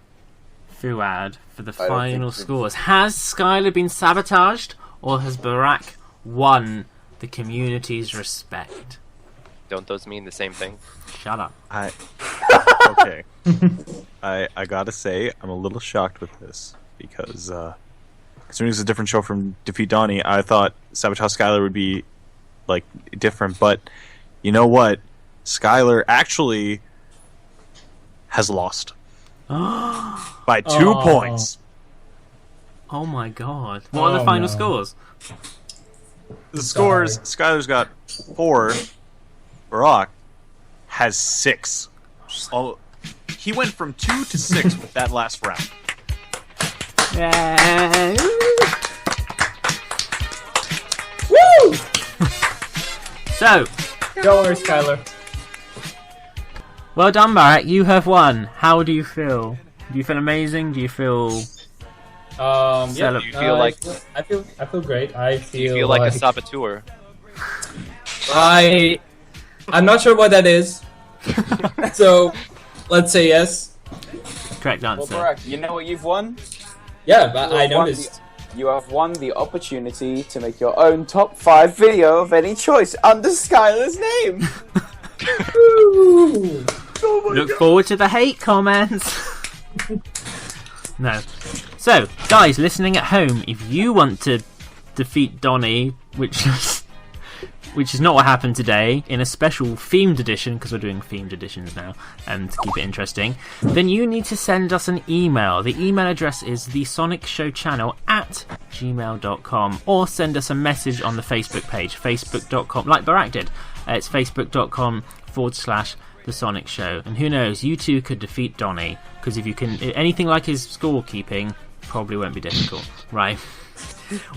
Fuad for the final scores. Has Skyler been sabotaged, or has Barack won the community's respect? Don't those mean the same thing? Shut up. Okay. I gotta say, I'm a little shocked with this because considering it's a different show from Defeat Donnie, I thought Sabotage Skyler would be like different, but you know what? Skyler actually has lost by 2 points. Oh my god. What are the final scores? The scores: Skyler's got 4. Barack has 6. Oh, he went from 2 to 6 with that last round. Yeah. Woo! So, Don't worry, Skyler. well done, Barack. You have won. How do you feel? Do you feel amazing? Do you feel... Yeah. Do you feel like I feel great. I feel. do you feel like a saboteur? I'm not sure what that is. So, let's say yes. Correct Well, answer. Barack, you know what you've won? Yeah, but You I have won noticed. You have won the opportunity to make your own top 5 video of any choice under Skyler's name. Ooh. Look forward to the hate comments. No. So, guys listening at home, if you want to defeat Donnie, which is not what happened today, in a special themed edition, because we're doing themed editions now, to keep it interesting, then you need to send us an email. The email address is thesonicsshowchannel@gmail.com, or send us a message on the Facebook page, facebook.com, like Barack did. It's facebook.com/The Sonic Show. And who knows, you two could defeat Donnie, because if you can, anything like his scorekeeping, probably won't be difficult, right?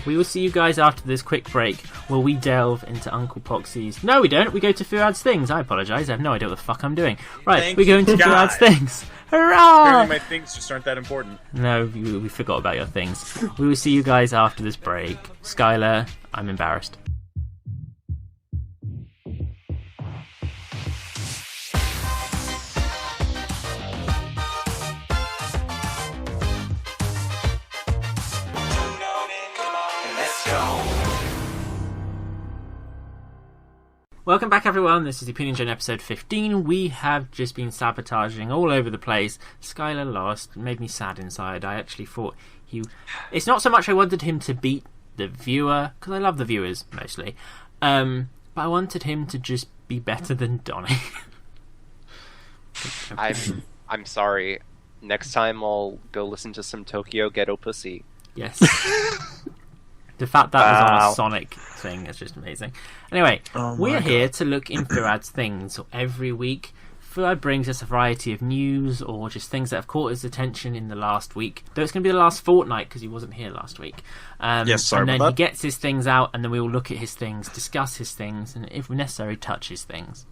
We will see you guys after this quick break, where we delve into Uncle Poxxys. No, we don't. We go to Fuad's things. I apologise. I have no idea what the fuck I'm doing. Right, Thank we go you, into God. Fuad's things. Hurrah! Apparently my things just aren't that important. No, we forgot about your things. We will see you guys after this break. Skylar, I'm embarrassed. Welcome back, everyone. This is the Opinion Gen episode 15. We have just been sabotaging all over the place. Skylar lost. It made me sad inside. I actually thought he... It's not so much I wanted him to beat the viewer, because I love the viewers, mostly. But I wanted him to just be better than Donnie. I'm sorry. Next time I'll go listen to some Tokyo Ghetto Pussy. Yes. The fact that was on a Sonic thing is just amazing. Anyway, we're here to look in Fuad's things. Every week, Fuad brings us a variety of news or just things that have caught his attention in the last week. Though it's going to be the last fortnight because he wasn't here last week. Yes, sorry and then about he that. gets his things out, and then we will look at his things, discuss his things, and if necessary, touch his things.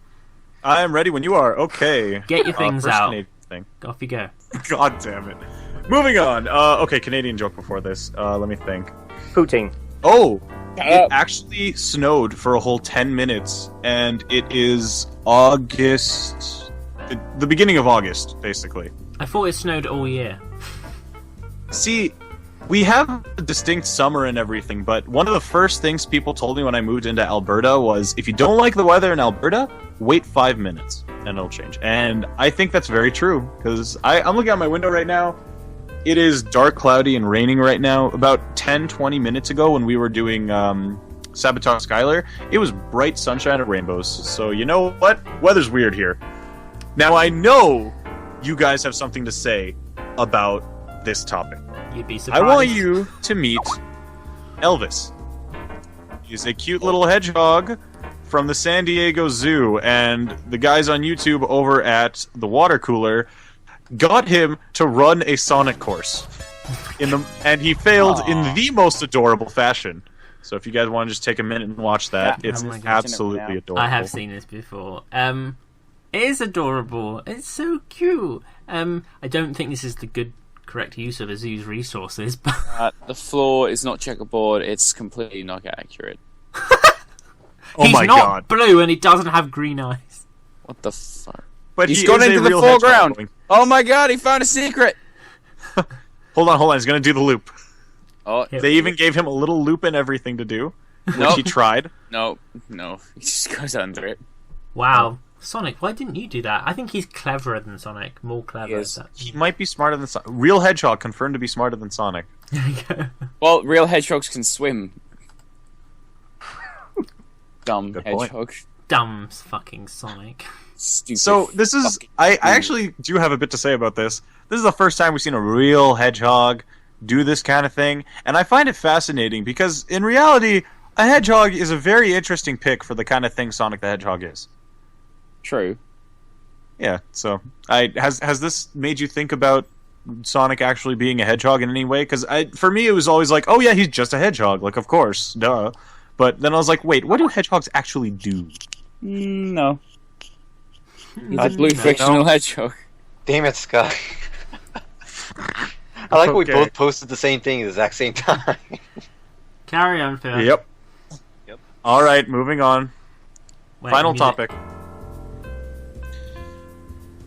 I am ready when you are. Okay. Get your things first out. in a thing. Off you go. God damn it. Moving on. Okay, Canadian joke before this. Let me think. Poutine. Oh, it actually snowed for a whole 10 minutes, and it is August... The beginning of August, basically. I thought it snowed all year. See, we have a distinct summer and everything, but one of the first things people told me when I moved into Alberta was, if you don't like the weather in Alberta, wait 5 minutes, and it'll change. And I think that's very true, because I'm looking out my window right now. It is dark, cloudy, and raining right now. About 10-20 minutes ago, when we were doing Sabotage Skyler, it was bright sunshine and rainbows. So you know what? Weather's weird here. Now I know you guys have something to say about this topic. You'd be surprised. I want you to meet Elvis. He's a cute little hedgehog from the San Diego Zoo, and the guys on YouTube over at the Water Cooler got him to run a Sonic course, and he failed in the most adorable fashion. So if you guys want to just take a minute and watch that, it's absolutely adorable. I have seen this before. It is adorable. It's so cute. I don't think this is the correct use of a zoo's resources, but the floor is not checkerboard. It's completely not accurate. Oh he's my not god! Blue, and he doesn't have green eyes. What the fuck? But He's he gone is into a the real foreground. hedgehog. Oh my god, he found a secret. Hold on. He's gonna do the loop. Oh, They even gave him a little loop and everything to do, which Nope. he tried. no, he just goes under it. Wow. Sonic, why didn't you do that? I think he's cleverer than Sonic. More clever. He is. He might be smarter than Sonic. Real hedgehog confirmed to be smarter than Sonic. There you go. Well, real hedgehogs can swim. Dumb Good point. hedgehog. Dumb fucking Sonic. Stupid. So this is... I actually do have a bit to say about this. This is the first time we've seen a real hedgehog do this kind of thing, and I find it fascinating because, in reality, a hedgehog is a very interesting pick for the kind of thing Sonic the Hedgehog is. True. Yeah, so... Has this made you think about Sonic actually being a hedgehog in any way? Because for me, it was always like, oh yeah, he's just a hedgehog. Like, of course, duh. But then I was like, wait, what do hedgehogs actually do? No. He's a blue fictional hedgehog. Damn it, Scott. I like we both posted the same thing at the exact same time. Carry on, Phil. Yep. Alright, moving on. Wait, Final music. topic. I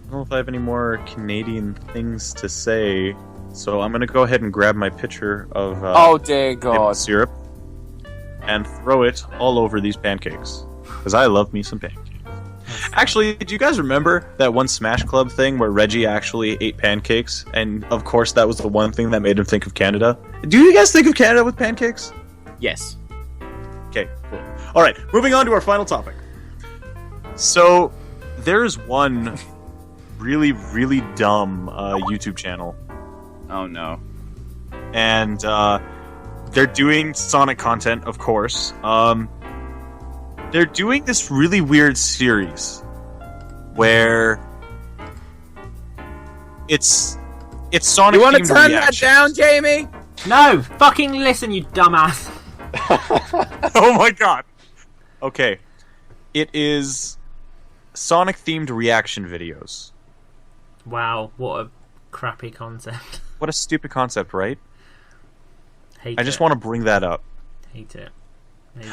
don't know if I have any more Canadian things to say, so I'm gonna go ahead and grab my pitcher of Oh dear maple God. syrup and throw it all over these pancakes, because I love me some pancakes. Actually, do you guys remember that one Smash Club thing where Reggie actually ate pancakes, and of course that was the one thing that made him think of Canada? Do you guys think of Canada with pancakes? Yes. Okay, cool. Alright, moving on to our final topic. So, there's one really, really dumb YouTube channel. Oh no. And they're doing Sonic content, of course. They're doing this really weird series where it's Sonic. You want to themed turn that reactions. down, Jamie? No! Fucking listen, you dumbass! Oh my god. Okay. It is Sonic themed reaction videos. Wow, what a crappy concept. What a stupid concept, right? Hate I just it. want to bring that up. Hate it.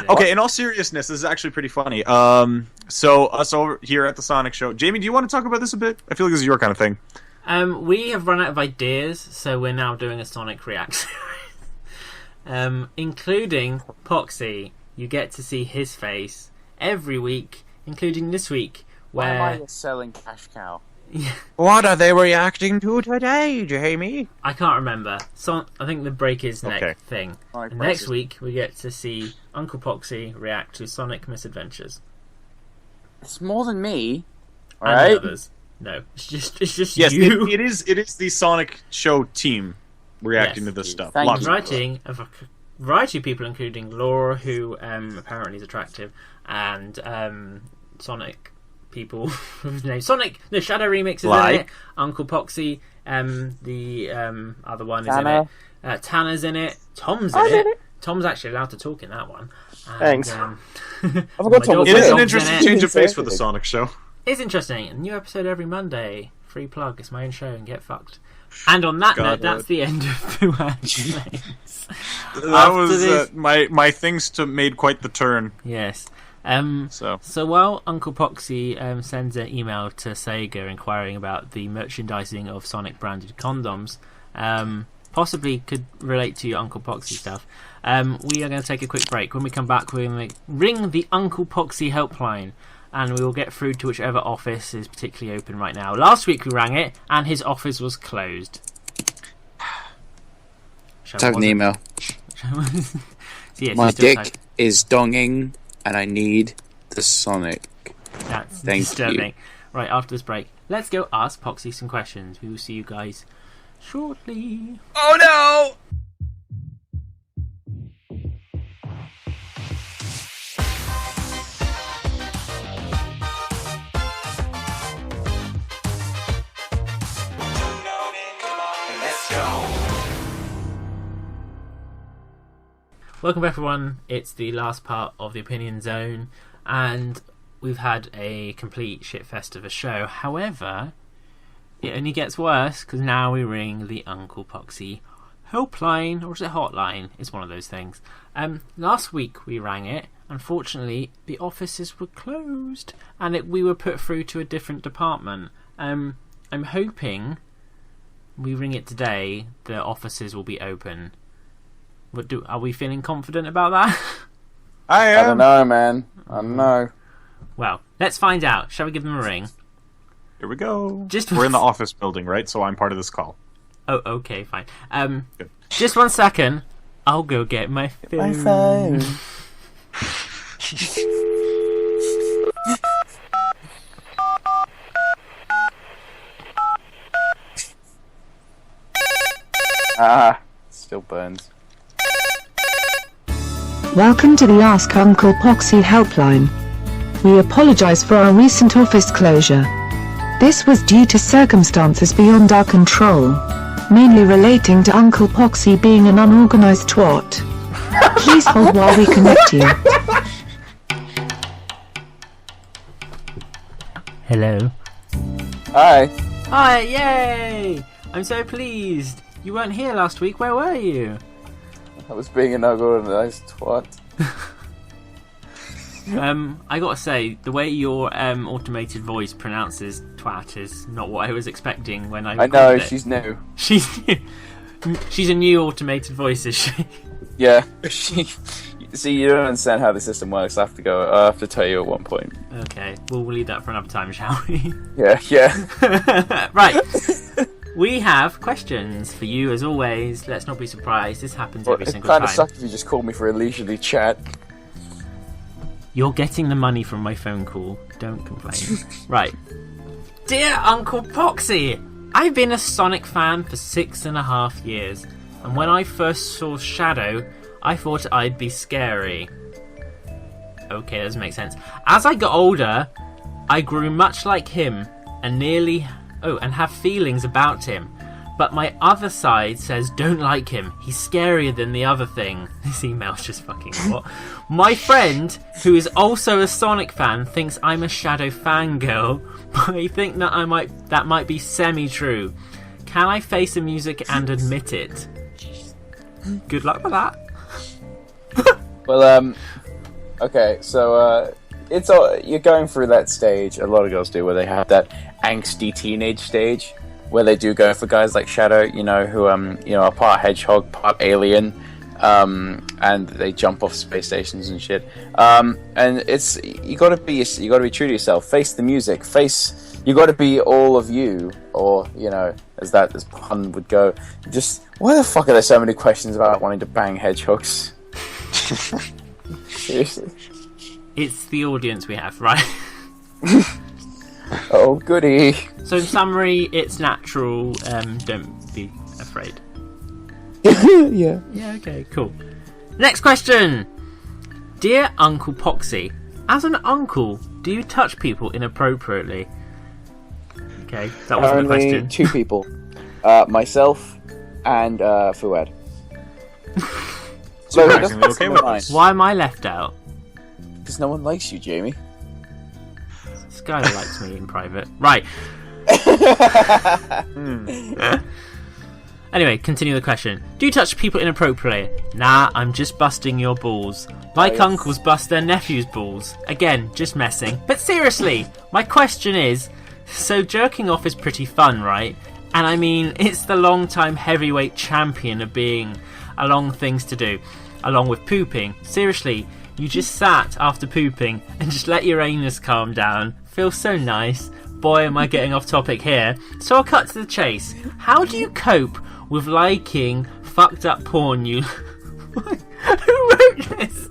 Okay, in all seriousness, this is actually pretty funny. So us over here at the Sonic Show, Jamie, do you want to talk about this a bit? I feel like this is your kind of thing. We have run out of ideas, so we're now doing a Sonic reaction. Including Poxxy. You get to see his face every week, including this week, Why am where I selling cash cow? What are they reacting to today, Jamie? I can't remember. I think the break is next Okay. thing. Alright, And break next is- week we get to see Uncle Poxxy react to Sonic Misadventures. It's more than me. And Alright? others. No, it's just Yes, you. it is the Sonic Show team reacting Yes. to this stuff. Thank Lots you. of Writing of a variety of people, including Laura, who apparently is attractive, and Sonic people whose name Sonic. The Shadow Remix is in Like? it. Uncle Poxxy, the other one is Tanner. in it. Tanner's in it. Tom's in it. Tom's actually allowed to talk in that one. And, Thanks. I my forgot Tom dog was It is Dog's an in interesting it. change of pace for the Sonic Show. It's interesting. A new episode every Monday Free plug. It's my own show and get fucked. And on that note, that's the end of Fuad's Lanes. That was my things made quite the turn. Yes. So while Uncle Poxy sends an email to Sega inquiring about the merchandising of Sonic branded condoms, possibly could relate to your Uncle Poxy stuff, we are going to take a quick break. When we come back, we're going to ring the Uncle Poxy helpline, and we will get through to whichever office is particularly open right now. Last week we rang it, and his office was closed. Let's have an email. My dick is donging, and I need the Sonic. That's Thank disturbing. you. Right, after this break, let's go ask Poxy some questions. We will see you guys shortly. Oh no! Welcome back, everyone. It's the last part of the Opinion Zone, and we've had a complete shitfest of a show. However, it only gets worse because now we ring the Uncle Poxy helpline, or is it hotline? It's one of those things. Last week we rang it. Unfortunately, the offices were closed, and we were put through to a different department. I'm hoping we ring it today. The offices will be open. Are we feeling confident about that? I am. I don't know, man. I don't know. Well, let's find out. Shall we give them a ring? Here we go. We're in the office building, right? So I'm part of this call. Oh, okay, fine. Just 1 second. I'll go get my phone. My phone. Still burns. Welcome to the Ask Uncle Poxy helpline. We apologize for our recent office closure. This was due to circumstances beyond our control, mainly relating to Uncle Poxy being an unorganized twat. Please hold while we connect you. Hello. Hi. Hi, yay! I'm so pleased. You weren't here last week. Where were you? I was being an unorganized twat. I gotta say, the way your automated voice pronounces twat is not what I was expecting when I know, it. she's new. She's new. She's a new automated voice, is she? Yeah. See, you don't understand how the system works. I have to tell you at one point. Okay, we'll leave that for another time, shall we? Yeah. Right. We have questions for you, as always. Let's not be surprised. This happens every single time. It kind of sucks if you just called me for a leisurely chat. You're getting the money from my phone call. Don't complain. Right. Dear Uncle Poxy, I've been a Sonic fan for 6.5 years, and when I first saw Shadow, I thought I'd be scary. Okay, that doesn't make sense. As I got older, I grew much like him, and and have feelings about him. But my other side says don't like him. He's scarier than the other thing. This email's just fucking what? My friend, who is also a Sonic fan, thinks I'm a Shadow fangirl, but I think that might be semi-true. Can I face the music and admit it? Good luck with that. Well, okay, so you're going through that stage. A lot of girls do, where they have that angsty teenage stage, where they do go for guys like Shadow, who are part hedgehog, part alien, and they jump off space stations and shit. And it's you got to be true to yourself. Face the music. You got to be all of you, or as pun would go. Just why the fuck are there so many questions about wanting to bang hedgehogs? Seriously. It's the audience we have, right? Oh, goody. So, in summary, it's natural. Don't be afraid. Yeah. Yeah, okay, cool. Next question. Dear Uncle Poxy, as an uncle, do you touch people inappropriately? Okay, that wasn't the question. Two people. Myself and Fuad. Surprisingly okay with this. Why am I left out? Because no one likes you, Jamie. Skyler likes me in private. Right. Anyway, continue the question. Do you touch people inappropriately? Nah, I'm just busting your balls. Like uncles bust their nephews' balls. Again, just messing. But seriously, my question is, so jerking off is pretty fun, right? And I mean, it's the long-time heavyweight champion of being along things to do, along with pooping. Seriously, you just sat after pooping and just let your anus calm down. Feels so nice. Boy, am I getting off topic here. So I'll cut to the chase. How do you cope with liking fucked up porn you... Who wrote this?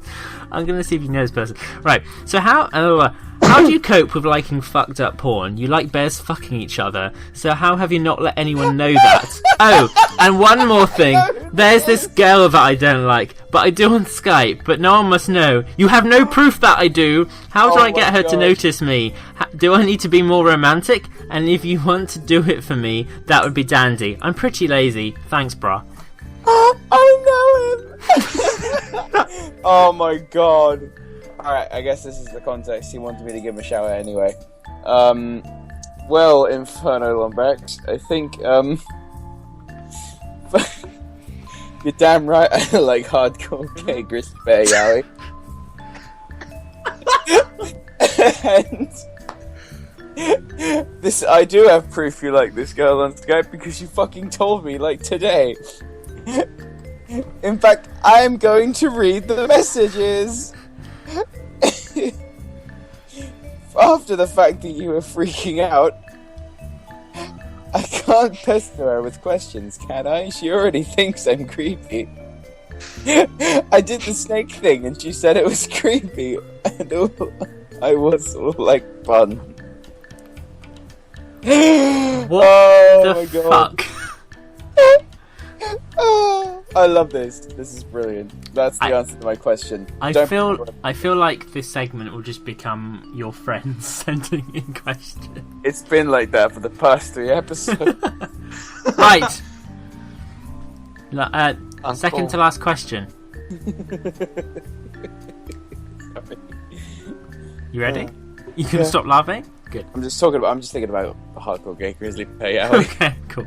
I'm going to see if you know this person. Right, so how do you cope with liking fucked up porn? You like bears fucking each other, so how have you not let anyone know that? Oh, and one more thing. There's this girl that I don't like, but I do on Skype, but no one must know. You have no proof that I do. How do I get her to notice me? Do I need to be more romantic? And if you want to do it for me, that would be dandy. I'm pretty lazy. Thanks, brah. I know him! Oh my god. Alright, I guess this is the context. He wanted me to give him a shout out anyway. Well, Inferno Lombax, I think, you're damn right I like hardcore gay Grizzly Bear Yowie. And this, I do have proof you like this girl on Skype because you fucking told me, like, today. In fact, I'm going to read the messages. After the fact that you were freaking out, I can't pester her with questions, can I? She already thinks I'm creepy. I did the snake thing and she said it was creepy, and I was all like, fun. What the fuck? I love this. This is brilliant. That's the answer to my question. I feel like this segment will just become your friends sending in questions. It's been like that for the past 3 episodes. Right. Second to last question. You ready? You can stop laughing? Good. I'm just thinking about hardcore gay Grizzly Bear. Okay, cool.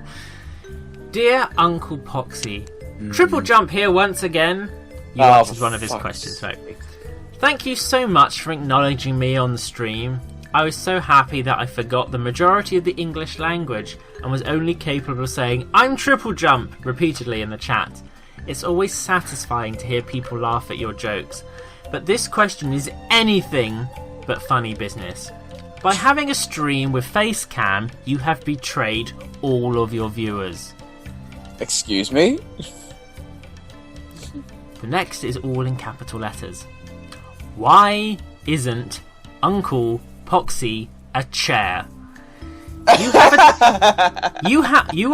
Dear Uncle Poxxy, Triple Jump here once again. You answered one of his questions, right? Thank you so much for acknowledging me on the stream. I was so happy that I forgot the majority of the English language and was only capable of saying, "I'm Triple Jump," repeatedly in the chat. It's always satisfying to hear people laugh at your jokes. But this question is anything but funny business. By having a stream with face cam, you have betrayed all of your viewers. Excuse me? The next is all in capital letters. Why isn't Uncle Poxxy a chair? You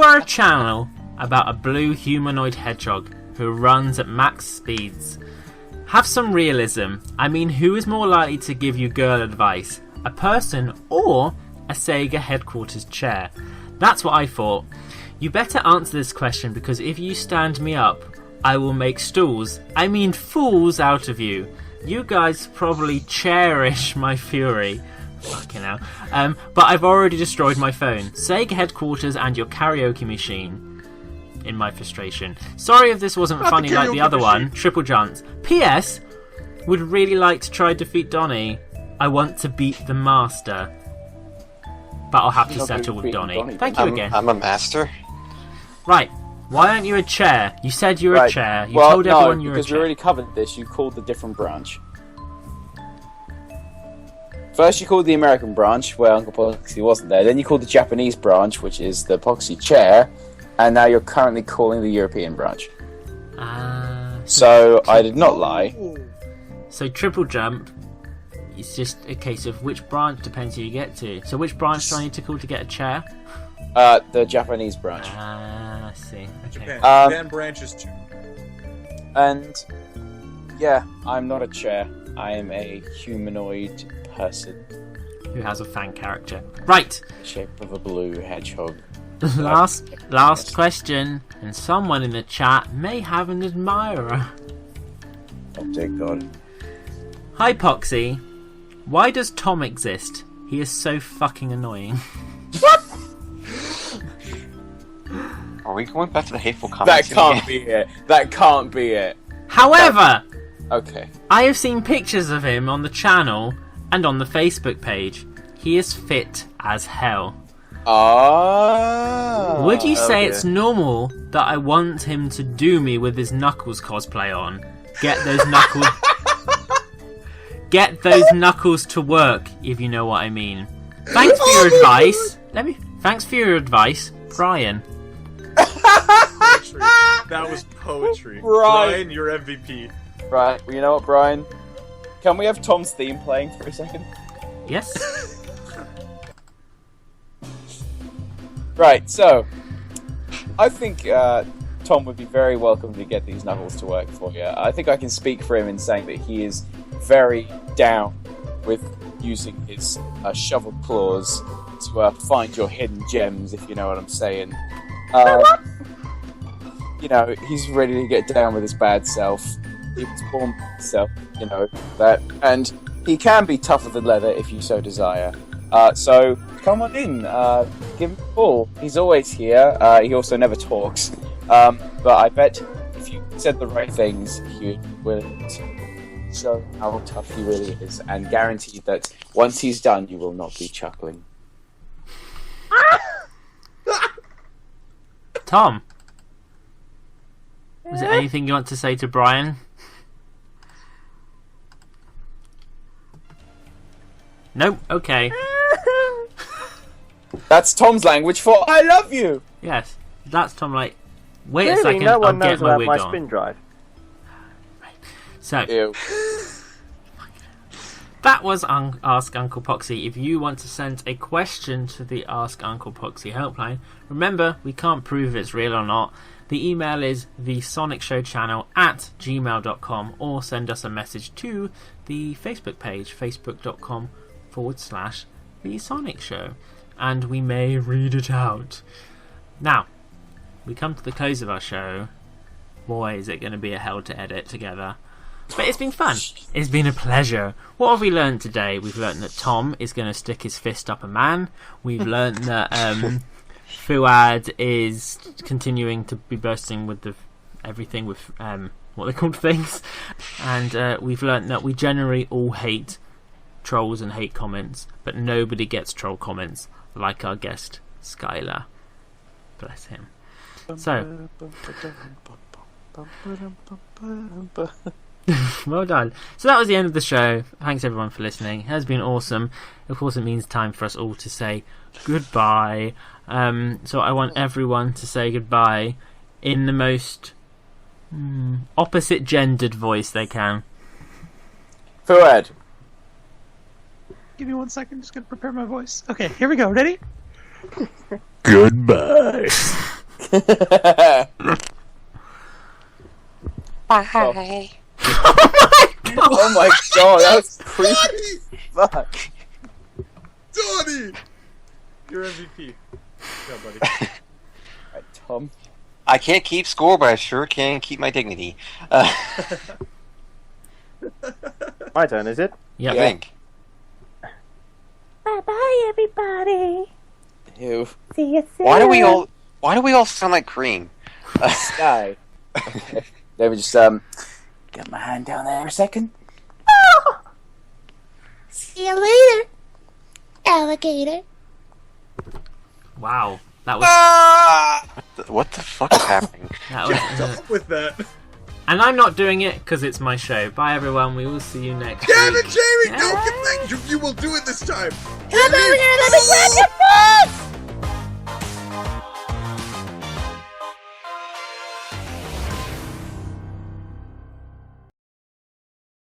are a channel about a blue humanoid hedgehog who runs at max speeds. Have some realism. I mean, who is more likely to give you girl advice? A person or a Sega headquarters chair? That's what I thought. You better answer this question, because if you stand me up, I will make fools out of you. You guys probably cherish my fury. Fucking hell. But I've already destroyed my phone, Sega headquarters, and your karaoke machine. In my frustration. Sorry if this wasn't funny like the other one. Triple Jumps. P.S. Would really like to try defeat Donnie. I want to beat the master. But I'll have to settle with Donnie. Thank you again. I'm a master. Right. Why aren't you a chair? You said you were a chair. You told everyone you were a chair. Because we already covered this. You called the different branch. First you called the American branch, where Uncle Poxxy wasn't there. Then you called the Japanese branch, which is the Poxxy chair. And now you're currently calling the European branch. So I did not lie. So Triple Jump, it's just a case of which branch depends who you get to. So which branch do I need to call to get a chair? The Japanese branch. I see. Okay. Japan branches too. And yeah, I'm not a chair. I am a humanoid person who has a fan character. Right. Shape of a blue hedgehog. Last question, and someone in the chat may have an admirer. Oh dear God. Hi Poxxy. Why does Tom exist? He is so fucking annoying. What? Are we going back to the hateful comments? That can't be it. That can't be it. However, Okay. I have seen pictures of him on the channel and on the Facebook page. He is fit as hell. Ah. Would you say dear. it's normal that I want him to do me with his Knuckles cosplay on? Get those knuckles. Get those knuckles to work, if you know what I mean. Thanks for your advice. Thanks for your advice, Brian. That was poetry. Brian. Your MVP. Right, well, you know what, Brian? Can we have Tom's theme playing for a second? Yes. Right, so I think Tom would be very welcome to get these knuckles to work for you. I think I can speak for him in saying that he is very down with using his shovel claws to find your hidden gems, if you know what I'm saying. You know, he's ready to get down with his bad self. He was born with himself, you know, that. And he can be tougher than leather if you so desire. So come on in, give him a call. He's always here. He also never talks. But I bet if you said the right things, he would be willing to show how tough he really is, and guarantee that once he's done, you will not be chuckling. Tom, was there anything you want to say to Brian? Nope. Okay. That's Tom's language for "I love you." Yes, that's Tom. Like, wait a Clearly, second. no one I'll knows get my about wig my on. spin drive. So Ew. that was Ask Uncle Poxxy. If you want to send a question to the Ask Uncle Poxxy helpline, remember we can't prove if it's real or not. The email is thesonicsshowchannel@gmail.com, or send us a message to the Facebook page, facebook.com/The Sonic Show, and we may read it out. Now, we come to the close of our show. Boy, is it going to be a hell to edit together. But it's been fun. It's been a pleasure. What have we learned today? We've learned that Tom is going to stick his fist up a man. We've learned that Fuad is continuing to be bursting with everything with what they called things. And we've learned that we generally all hate trolls and hate comments, but nobody gets troll comments like our guest Skyler. Bless him. So well done. So that was the end of the show. Thanks everyone for listening. It has been awesome. Of course, it means time for us all to say goodbye. So I want everyone to say goodbye in the most opposite gendered voice they can. Fuad. Give me 1 second, just gonna prepare my voice. Okay, here we go. Ready? Goodbye. Bye. Oh my god, that was creepy. Fuck. Donnie! You're MVP. Good job, buddy. Right, Tom. I can't keep score, but I sure can keep my dignity. My turn, is it? Yep. I think. Bye bye, everybody. Ew. See you soon. Why do we all sound like cream? Sky. Okay. Let me just get my hand down there a second. See you later, alligator. Wow, that was What the fuck is happening? that was. Stop with that. And I'm not doing it because it's my show. Bye everyone. We will see you next Damn week. it, Jamie! Don't get back! You will do it this time! Come over here, let me grab your foot.